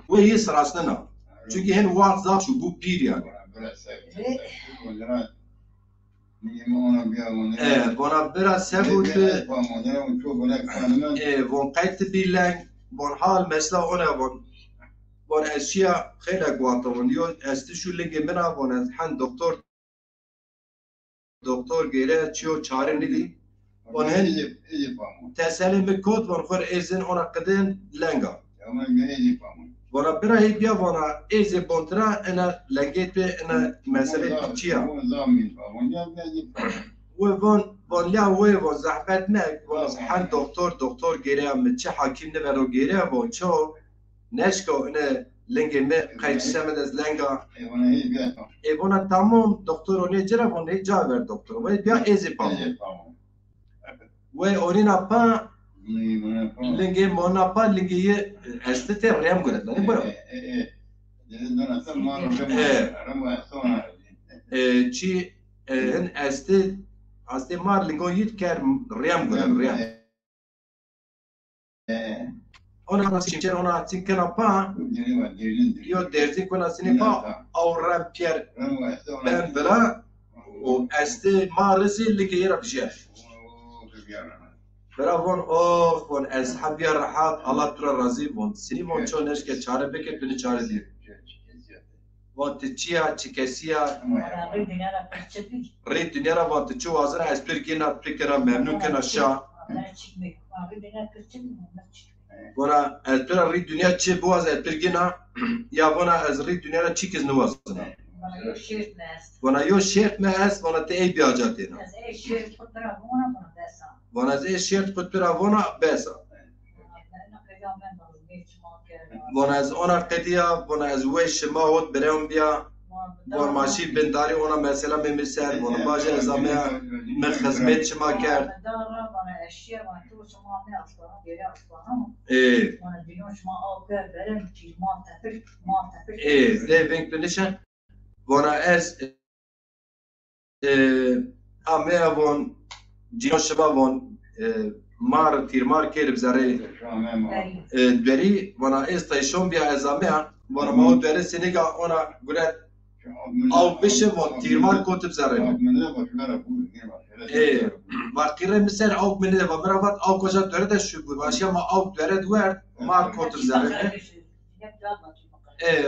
وی یسر اصلا çünkü hen WhatsApp şu bu bir yani. Bana biraz sebuttu. Von kayıt bilen, von hal mesela ona von eşya خیلی قوته von yo esti şu linge bana von han doktor gere çiyo çare nidi. Von hen teselimi kod von khur ezin ona kadın lenga. Vona bira hediya vona eze bontra ana langet be ana mesele çiya. Ve von ya ve von zahmet ne von han doktor gere am çe hakim ne vero gere von ço neşko ana lenge me kayıt semed az lenga. Vona tamam doktor onu cera von ne caver doktor ve ya eze pam. Ve onina pa لنگه مونا پا لنگه یه هسته ریم گرد لنگه برو چی هن هسته مار لنگه یید کر ریم گرد ریم ona nasıl ona açık kana pa yo derzi kana sini pa au ram pier ben bela o este marisi lege yara bişer برافون von از حبیار راحت الله ترى راضي von سنی von چونش که چاره بکه بینی چاره دیر von تچیا چکسیا ری دنیا را von تچو وازر از پر گینا فکر ممنون کنه شا ونا از پر ری دنیا چه بواز از پر گینا یا ونا از ری دنیا را چی کس نوازنا ونا یو شیخ ماس ونا تی ای بیاجاتینا ونا از این شرط خود پر وانا بسا ونا از آن قدیا ونا از وی شما ود برام بیا ونا ماشی بنداری اونا مثلا میمیسر ونا باجه ازامه من خدمت شما کرد ده وینک بنیشن وانا از همه وان جیان شبا وان مار تیرمار کرد بزاره دری وانا از تایشون بیا ازامه وانا ما دره سنگا اونا گلت او بشه وان تیرمار کوت بزاره وقتی مثل او منه و مرافت او کجا دره شو بود واشیا ما او دره دوار مار کوت بزاره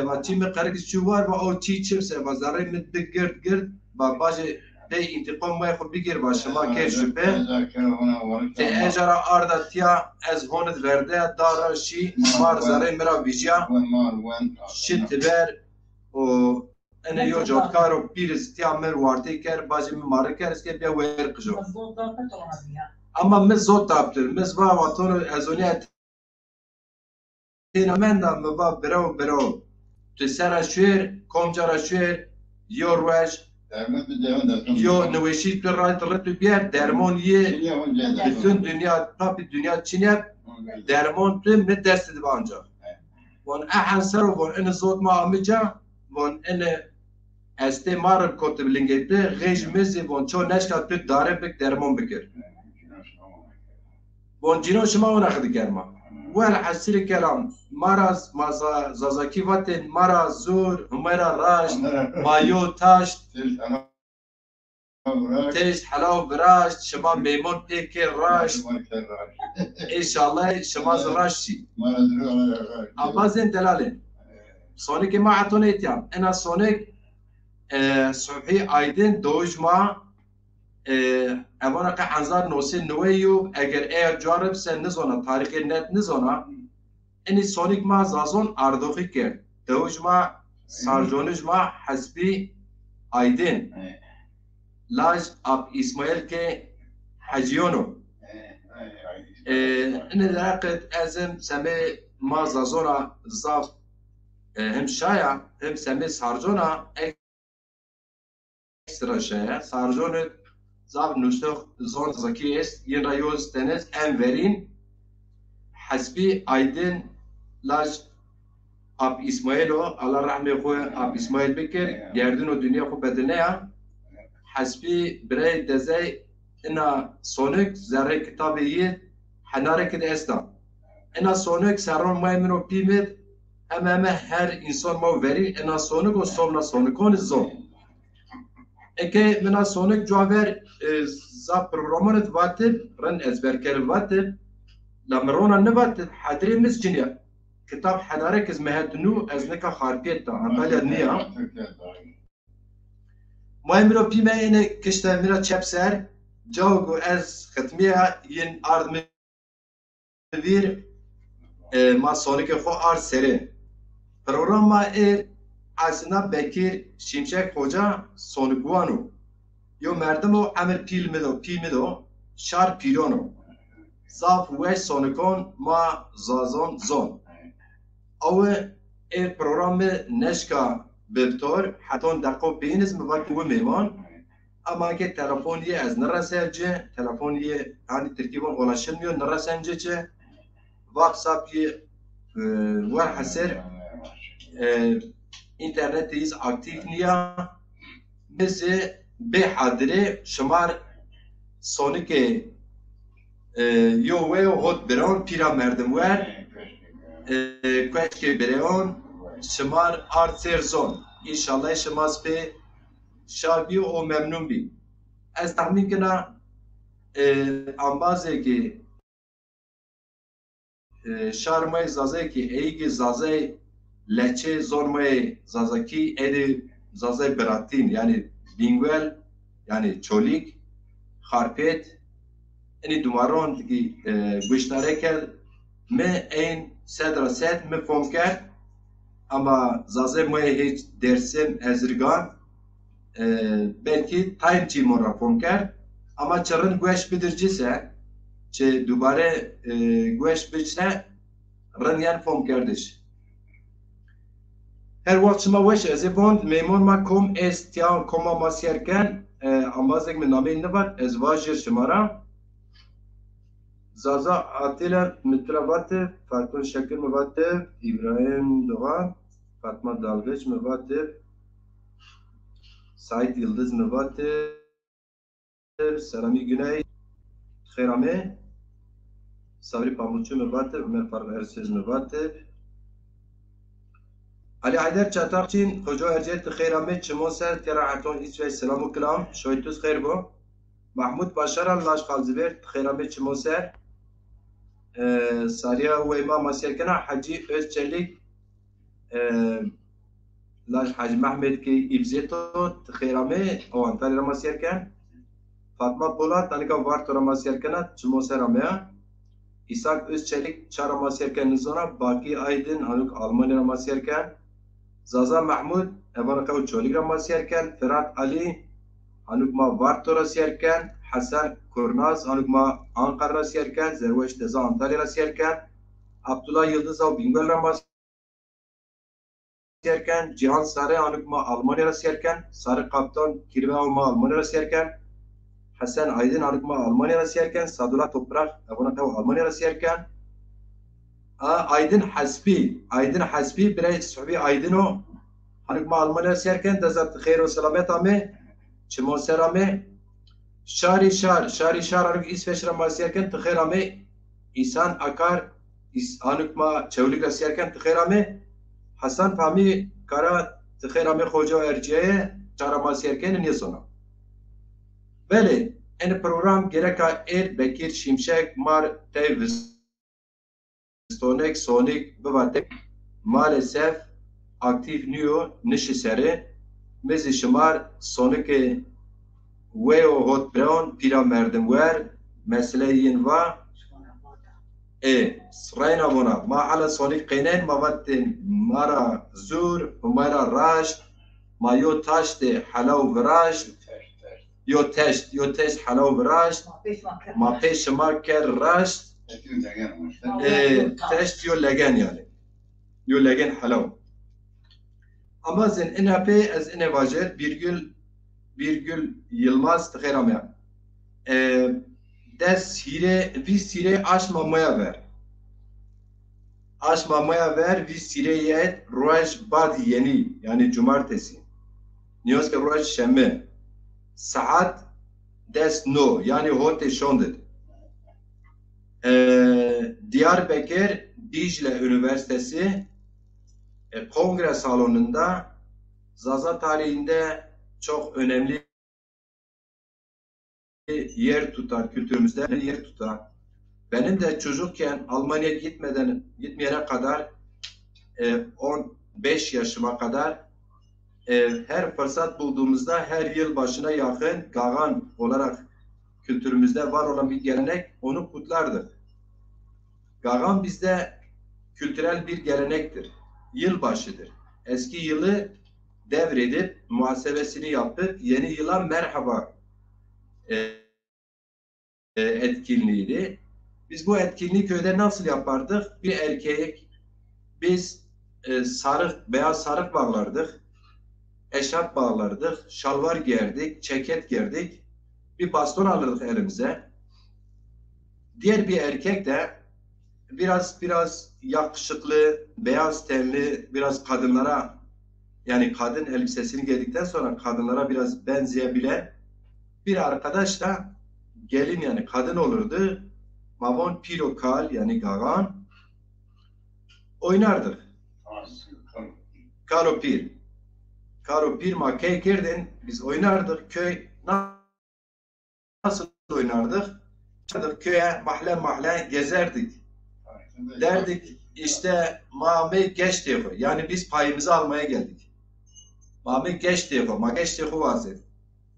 و تیم قرقش چوار و او چی چیپس و زاره مت گرد با باجه به انتقام ما خود بگیر با شما که شبه ته اجرا آردتیا از هوند ورده دارشی مار زاره مرا ویجیا شت بر و انا یو جوکارو پیرستیا مر وارتی کر باجه ماره کر اسکه بیا ور قجو اما مز زود تابتر مز با واتون ازونیت تینا من دم با برو تو سر شویر کمجارا شویر یو روش یو نوشید تو رایت رت بیار درمان یه bütün dünya tabi dünya çiğnep derman tüm ne dersi de bence. Von ahan sarı von en zot ma amca von en este mar kote bilingete rejmezi von ço neşka tü dare bek derman bekir. Von cino şuma ona khdi kerma. Vel hasir kelam maraz maza zazaki vaten maraz zur humera raş mayo taş تيش حلاو براش شما ميمون بيكي راش ان شاء الله شما زراشي ابازين دلالين سونيك ما عطونيتيام انا سونيك صبحي ايدين دوج ما امانه حنزار نوسين نويو اگر اير جارب سن نزونا تاريخ نت نزونا اني سونيك ما زازون اردوخي كر دوج ما سارجونج ما حسبي ايدين لاج اب اسماعیل که حجیونو این درقت ازم سمه ما زازونا زاف هم شایا هم سمه سارجونا اکسترا شایا سارجون زاف نوشتو زون زکی است این رایوز تنز انورین حسبی ایدن لاج اب اسماعیلو الله رحمه خو اب اسماعیل بکر گردن و دنیا خو بدنه حسبي براي دزاي انا سونيك زري كتابيه حناره كده استا انا سونيك سرون ما منو بيمد امام هر انسان ما وري انا سونيك و سومنا سونيكون زون اكي منا سونيك جوابر زا بروغرامات واتب رن ازبركر واتب لمرونا نبات حدري مسجنيا كتاب حناره كز مهدنو ازنكا خاربيتا انطاليا نيا مهم رو پیمه اینه کشته میرا چپ سر جاوگو از ختمیه این آرد میویر ما سونیک خو آرد سره پروگرام ما اصلا بکیر شیمشک خوجا سونگوانو یو مردمو امر پیل میدو شار پیرونو صاف وش سونیکون ما زازون زون او پروگرام نشکا ببتور حتون دقو بینز مواد و میوان اما که تلفنی از نرسنجه تلفنی هانی ترکیبان اولشن میو نرسنجه چه واتساپی ور حسر اینترنت ایز اکتیو نیا مثل به حاضره شمار سونیک یو و هات بران پیرا مردم ور کوچک بران شمار آرتر زون انشالله شما به شابی و ممنون بی از تخمین کنم انبازه که شارمای زازه که ایگی زازه لچه زورمای زازه کی ایدی زازه براتین یعنی بینگویل یعنی چولیک خارپیت اینی دومارون که گوشتاره کرد من این صدر ست مفهم کرد ama zaze moye hiç dersim ezirgan belki time timor rapon kar ama çarın güeş bidircise çe dubare güeş biçne rınyan fom kardeş her vakit ma weş ezebond memon ma kom estiyan koma masyerken ambazek min namin ne var ezvajir şımara Zaza Atilla Mitravatı, Fatma Şakir Mivatı, İbrahim Doğan, Fatma Dalgıç Mivatı, Sait Yıldız Mıvatır, Selami Güney, Khayrame, Sabri Pamukçu Mıvatır, Ömer Faruk Ersöz Mıvatır, Ali Haydar Çatakçin, Hoca Erciyet Khayrame, Çimoser, Terahaton İsveç Selamu Kılam, Şoytuz Khayrbo, Mahmud Başaran Laş Kalziver, Khayrame Çimoser, Sariya ve İmam Asyerkena, Hacı Özçelik, Laş Hacı Mehmet ki İbzeto, Khayrame, o Antalya Ramasyerken, Fatma Polat, Tanika Varto Ramasyerkena, Çimoser Amea, İshak Özçelik, Çar Ramasyerken Nizona, Baki Aydın, Anuk Almanya Ramasyerken, Zaza Mahmud, Evanakav Çolik Ramasyerken, Ferhat Ali, Anukma Varto Ramasyerken, Hasan Kurnaz, Anukma Ankara Ramasyerken, Zerveş Teza Antalya Ramasyerken, Abdullah Yıldızav Bingöl Ramasyerken, Cihan Sarı, Anukma Almanya Ramasyerken, Sarı Kaptan, Kirve Alma Almanya Ramasyerken, Hasan Aydın, Anukma Almanya Ramasyerken, Sadullah Toprak, Evanakav Almanya Ramasyerken, Aydın Hasbi, birey Subi Aydın'o, Anukma Almanya Ramasyerken, Dezat Khayr ve Selamet Ame, Çimoser Ame, Şari Şar, Anuk İsveç Ramasyerken, Tıkhayr Ame, İhsan Akar, Anukma Çevlik Ramasyerken, Tıkhayr Ame, Hasan Fahmi Kara, Tıkhayr Ame Hoca Erciye, Çar Ramasyerken, Niyasona. Böyle, en program gereka Bekir Şimşek, Mar Tevz, Sonik, Babatek, maalesef aktif niyo nişiseri, mezi şımar Sonik Weo Hot Brown, Pira Merdimwer, meseleyin va, sırayna buna, ma hala Sonik Qinen, Mavatin, Mara Zur, Mara Raj, ma yo taşte halav viraj, yo test halav viraj, ma peş ma ker raj, test yo legen yani. Yo legen halav. Ama zen enape az enevajer Birgül Yılmaz tıkheramaya. Des vi sire aşmamaya ver. Aşmamaya ver vi sireye ruaj bad yeni yani cumartesi. Niyaz ke ruaj şemme. Saat des no yani hote şondet. Diyarbakır Dicle Üniversitesi kongre salonunda Zaza tarihinde çok önemli yer tutar, kültürümüzde yer tutar. Benim de çocukken Almanya'ya gitmeyene kadar 15 yaşıma kadar her fırsat bulduğumuzda her yıl başına yakın Gagan olarak kültürümüzde var olan bir gelenek onu kutlardık. Gagan bizde kültürel bir gelenektir. Yılbaşıdır. Eski yılı devredip muhasebesini yapıp yeni yıla merhaba etkinliğiydi. Biz bu etkinliği köyde nasıl yapardık? Bir erkek biz beyaz sarık bağlardık, eşarp bağlardık, şalvar giyerdik, ceket giyerdik, bir baston alırdık elimize. Diğer bir erkek de biraz yakışıklı, beyaz tenli, biraz kadınlara yani kadın elbisesini giydikten sonra kadınlara biraz benzeyebilen bir arkadaş da gelin yani kadın olurdu. Mavon pirokal yani gagan oynardık. Karopir makeye girdin biz oynardık. Köy nasıl oynardık? Köye mahalle gezerdik. Derdik işte mame geç diyor. Yani biz payımızı almaya geldik. Mame geç diyor. Ma geç diyor vazir.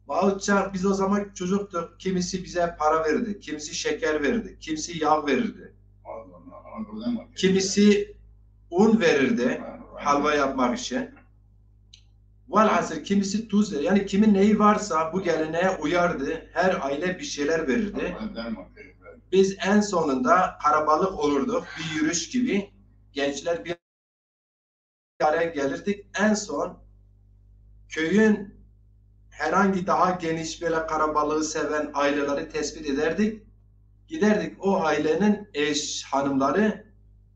Mağutça biz o zaman çocuktuk. Kimisi bize para verdi. Kimisi şeker verdi. Kimisi yağ verirdi. Kimisi un verirdi. Halva yapmak için. Velhasıl kimisi tuz verir. Yani kimin neyi varsa bu geleneğe uyardı. Her aile bir şeyler verirdi. Biz en sonunda karabalık olurduk. Bir yürüyüş gibi. Gençler bir araya gelirdik. En son köyün herhangi daha geniş böyle karabalığı seven aileleri tespit ederdik. Giderdik o ailenin eş hanımları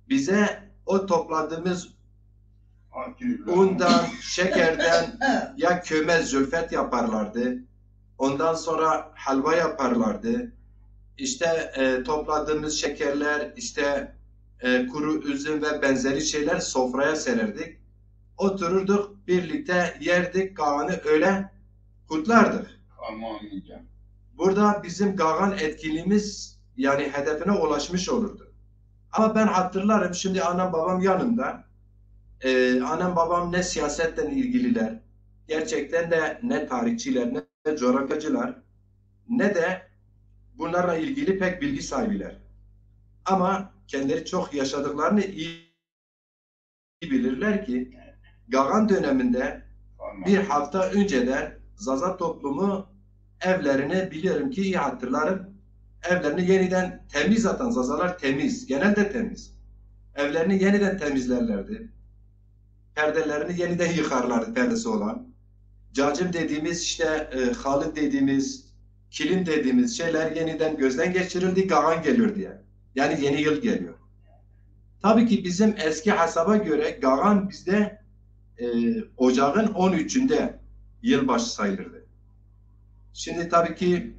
bize o topladığımız undan, şekerden ya kömez, zülfet yaparlardı. Ondan sonra halva yaparlardı. İşte topladığımız şekerler, işte kuru üzüm ve benzeri şeyler sofraya sererdik. Otururduk, birlikte yerdik, Kağan'ı öyle kutlardık. Aman diyeceğim. Burada bizim Kağan etkinliğimiz yani hedefine ulaşmış olurdu. Ama ben hatırlarım, şimdi annem babam yanımda. Annem babam ne siyasetten ilgililer, gerçekten de ne tarihçiler, ne coğrafyacılar, ne de bunlarla ilgili pek bilgi sahibiler. Ama kendileri çok yaşadıklarını iyi bilirler ki Kağan döneminde bir hafta önceden Zaza toplumu evlerini, biliyorum ki iyi hatırlarım, evlerini yeniden temiz atan, Zazalar temiz, genelde temiz. Evlerini yeniden temizlerlerdi. Perdelerini yeniden yıkarlardı, perdesi olan. Cacım dediğimiz, işte halı dediğimiz, kilim dediğimiz şeyler yeniden gözden geçirildi, Kağan geliyor diye. Yani yeni yıl geliyor. Tabii ki bizim eski hesaba göre Kağan bizde Ocağın 13'ünde yılbaşı sayılırdı. Şimdi tabii ki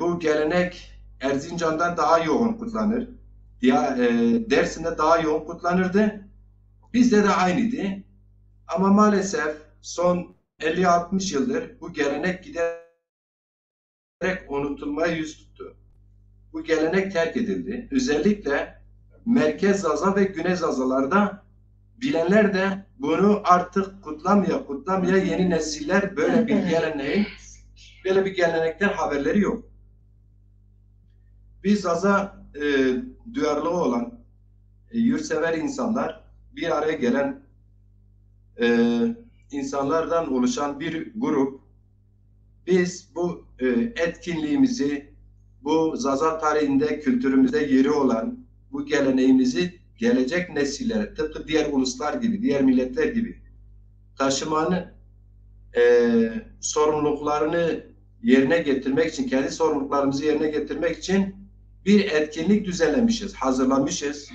bu gelenek Erzincan'dan daha yoğun kutlanır. Dersim'de daha yoğun kutlanırdı. Bizde de aynıydı. Ama maalesef son 50-60 yıldır bu gelenek giderek unutulmaya yüz tuttu. Bu gelenek terk edildi. Özellikle Merkez Zaza ve Güney Zazalarda bilenler de bunu artık kutlamaya yeni nesiller böyle bir gelenekten haberleri yok. Biz Zaza duyarlı olan, yurtsever insanlar, bir araya gelen insanlardan oluşan bir grup. Biz bu etkinliğimizi, bu Zaza tarihinde, kültürümüzde yeri olan bu geleneğimizi gelecek nesillere, tıpkı diğer uluslar gibi, diğer milletler gibi taşımanın sorumluluklarını yerine getirmek için, kendi sorumluluklarımızı yerine getirmek için bir etkinlik düzenlemişiz, hazırlamışız.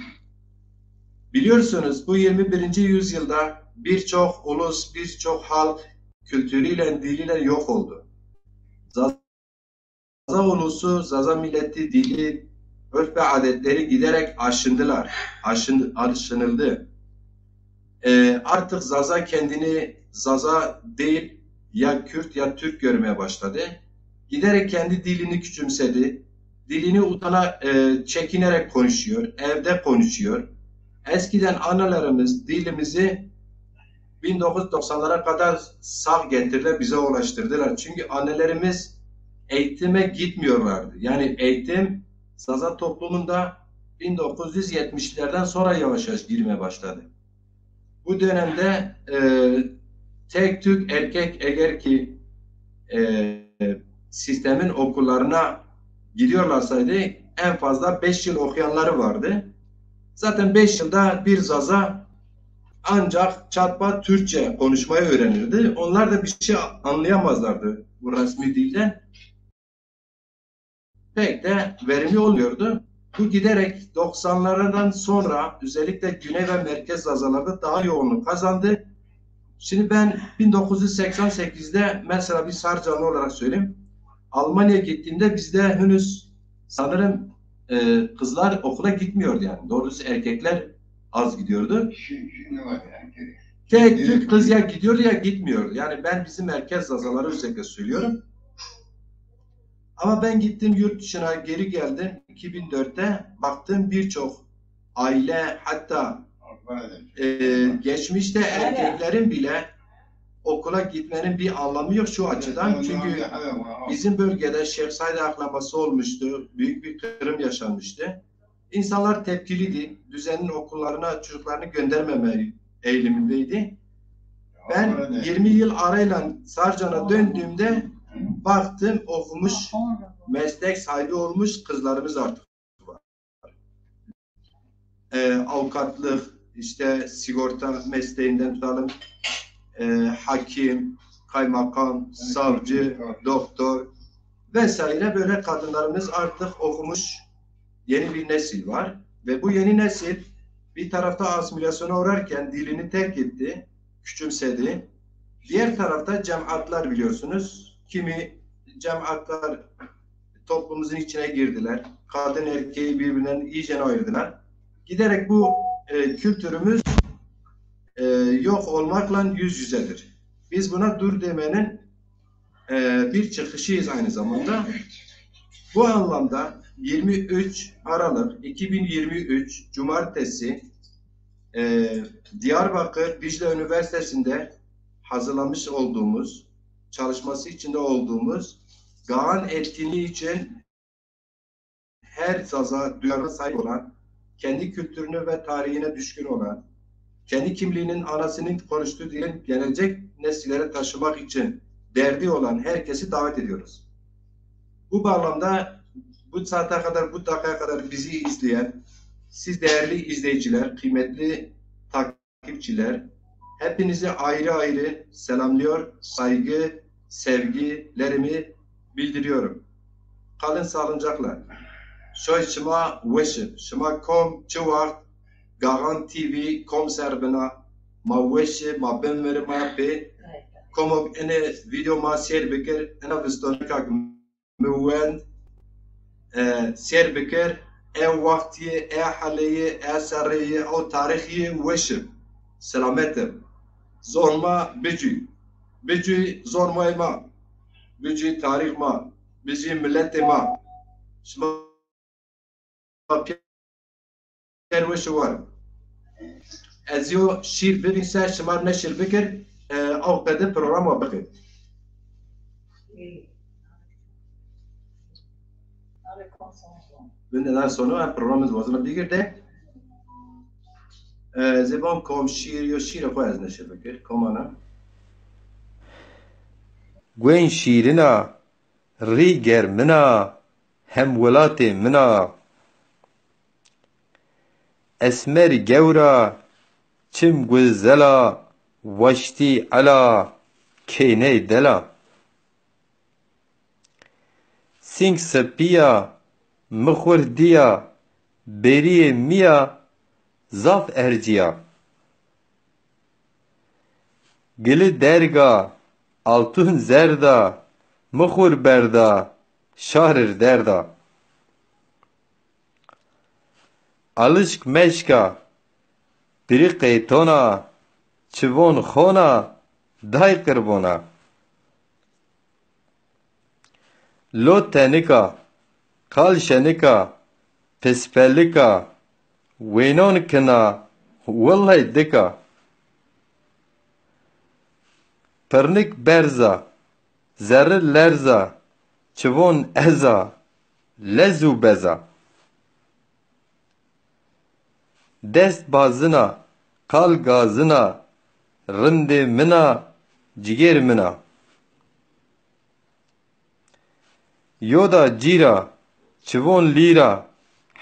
Biliyorsunuz bu 21. yüzyılda birçok ulus, birçok halk kültürüyle, diliyle yok oldu. Zaza ulusu, Zaza milleti, dili, örf ve adetleri giderek aşınıldı. Artık Zaza kendini Zaza değil, ya Kürt ya Türk görmeye başladı. Giderek kendi dilini küçümsedi. Dilini çekinerek konuşuyor, evde konuşuyor. Eskiden analarımız dilimizi 1990'lara kadar sağ getirdiler, bize ulaştırdılar. Çünkü annelerimiz eğitime gitmiyorlardı. Yani eğitim Zaza toplumunda 1970'lerden sonra yavaş yavaş girmeye başladı. Bu dönemde tek tük erkek eğer ki sistemin okullarına gidiyorlarsaydı en fazla 5 yıl okuyanları vardı. Zaten 5 yılda bir Zaza ancak çatpat Türkçe konuşmayı öğrenirdi. Onlar da bir şey anlayamazlardı bu resmi dilden. Pek de verimli olmuyordu. Bu giderek 90'lardan sonra özellikle Güney ve Merkez Zazalarda daha yoğunluk kazandı. Şimdi ben 1988'de mesela bir Sarcanlı olarak söyleyeyim. Almanya'ya gittiğimde bizde henüz sanırım kızlar okula gitmiyordu yani. Doğrusu erkekler az gidiyordu. Şimdi var yani. Tek Türk kız ya gidiyordu ya gitmiyordu. Yani ben bizim Merkez Zazaları özellikle söylüyorum. Ama ben gittim yurt dışına, geri geldim 2004'te, baktım birçok aile, hatta geçmişte erkeklerin bile okula gitmenin bir anlamı yok şu açıdan. Çünkü bizim bölgede Şeyh Said ayaklanması olmuştu, büyük bir kırım yaşanmıştı. İnsanlar tepkiliydi, düzenli okullarına çocuklarını göndermeme eğilimindeydi. Ben 20 yıl arayla Sarcan'a döndüğümde baktım okumuş, meslek sahibi olmuş kızlarımız artık var. Avukatlık, işte sigorta mesleğinden tutalım, hakim, kaymakam, savcı, doktor vesaire, böyle kadınlarımız artık okumuş yeni bir nesil var. Ve bu yeni nesil Bir tarafta asimilasyona uğrarken dilini terk etti, küçümsedi. Diğer tarafta cemaatler biliyorsunuz. Kimi cemaatler toplumumuzun içine girdiler. Kadın erkeği birbirinden iyice ayırdılar. Giderek bu kültürümüz yok olmakla yüz yüzedir. Biz buna dur demenin bir çıkışıyız aynı zamanda. Bu anlamda 23 Aralık 2023 Cumartesi Diyarbakır Dicle Üniversitesi'nde hazırlamış olduğumuz, çalışması içinde olduğumuz Gağan etkinliği için her saza duyarlı sahip olan, kendi kültürünü ve tarihine düşkün olan, kendi kimliğinin anasının konuştuğu dilin gelecek nesillere taşımak için derdi olan herkesi davet ediyoruz. Bu bağlamda bu saate kadar, bu dakikaya kadar bizi izleyen, siz değerli izleyiciler, kıymetli takipçiler, hepinizi ayrı ayrı selamlıyor, saygı, sevgilerimi bildiriyorum. Kalın sağlıcakla. Şoy şıma weşim, şıma kom çıvart, Gağan TV kom serbina, ma weşi, ma benveri ma yapı, kom ene video ma ser bekir, ene vistonikak müvend, ser bekir, vaktiye, haleye, sareye, o tarihiye weşim. Selametim. Zorma bücü. Bücü zorma ema. Bücü tarih ma. Bücü millet ema. Şıma perveşi var. Eziyo şiir birinse şımar ne şiir bikir. Av pede programa bakın. Bundan sonra programımız vazına bilgirde. زبان کام شیر یا شیر خواهی از نشه بکر کامانا گوین شیرنا ریگر منا هم ولات منا اسمر گورا چم گلزلا وشتی علا کینه دلا سینگ سپیا مخور دیا بری میا Zaf erciya. Gili derga, altun zerda, mıhur berda, şahrir derda. Alışk meşka, biri qeytona, çivon khona, day kırbona. Lo tenika, kal şenika, pespellika, وینون کنا والله دکا پرنک برزا زر لرزا چوون ازا لزو بزا دست بازنا کال گازنا رند منا جگر منا یودا جیرا چوون لیرا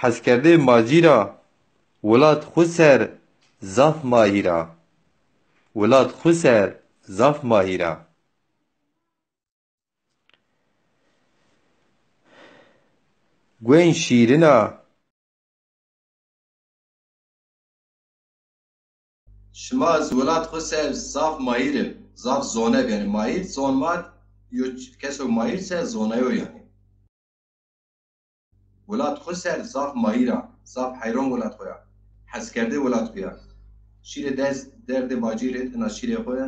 حس کرده ماجیرا ولاد خسر زاف ماهیرا ولاد خسر زاف ماهیرا گوین شیرنا شما ولاد خسر زاف ماهیره زاف زونه yani mahir zonmat yo keso mahir se zonayo yani ولاد خسر زاف ماهیرا زاف حیران ولاد خویا حس کرده ولاد خویا شیر دست درد ماجیرت انا شیر خویا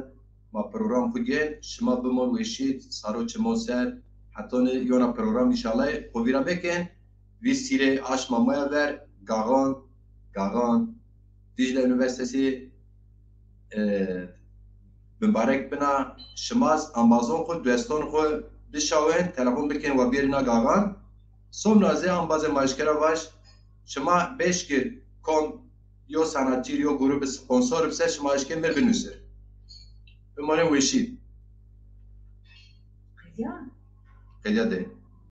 ما پروگرام خوگه شما بمان وشید سارو چمو سر حتی یونا پروگرام انشالله خوبیرا بکن وی سیره آش مامایا بر گاغان دیجل üniversitesi mübarek bina şımaz Amazon خود دوستان خود بشاوین تلفن بکن و بیرنا گاغان sonra ze ambazı maşkara baş şıma 5 gir kom yo sanatçı yo grubu sponsor bise şıma aşkın bir binüsür. Umarım veşid. Kıya de.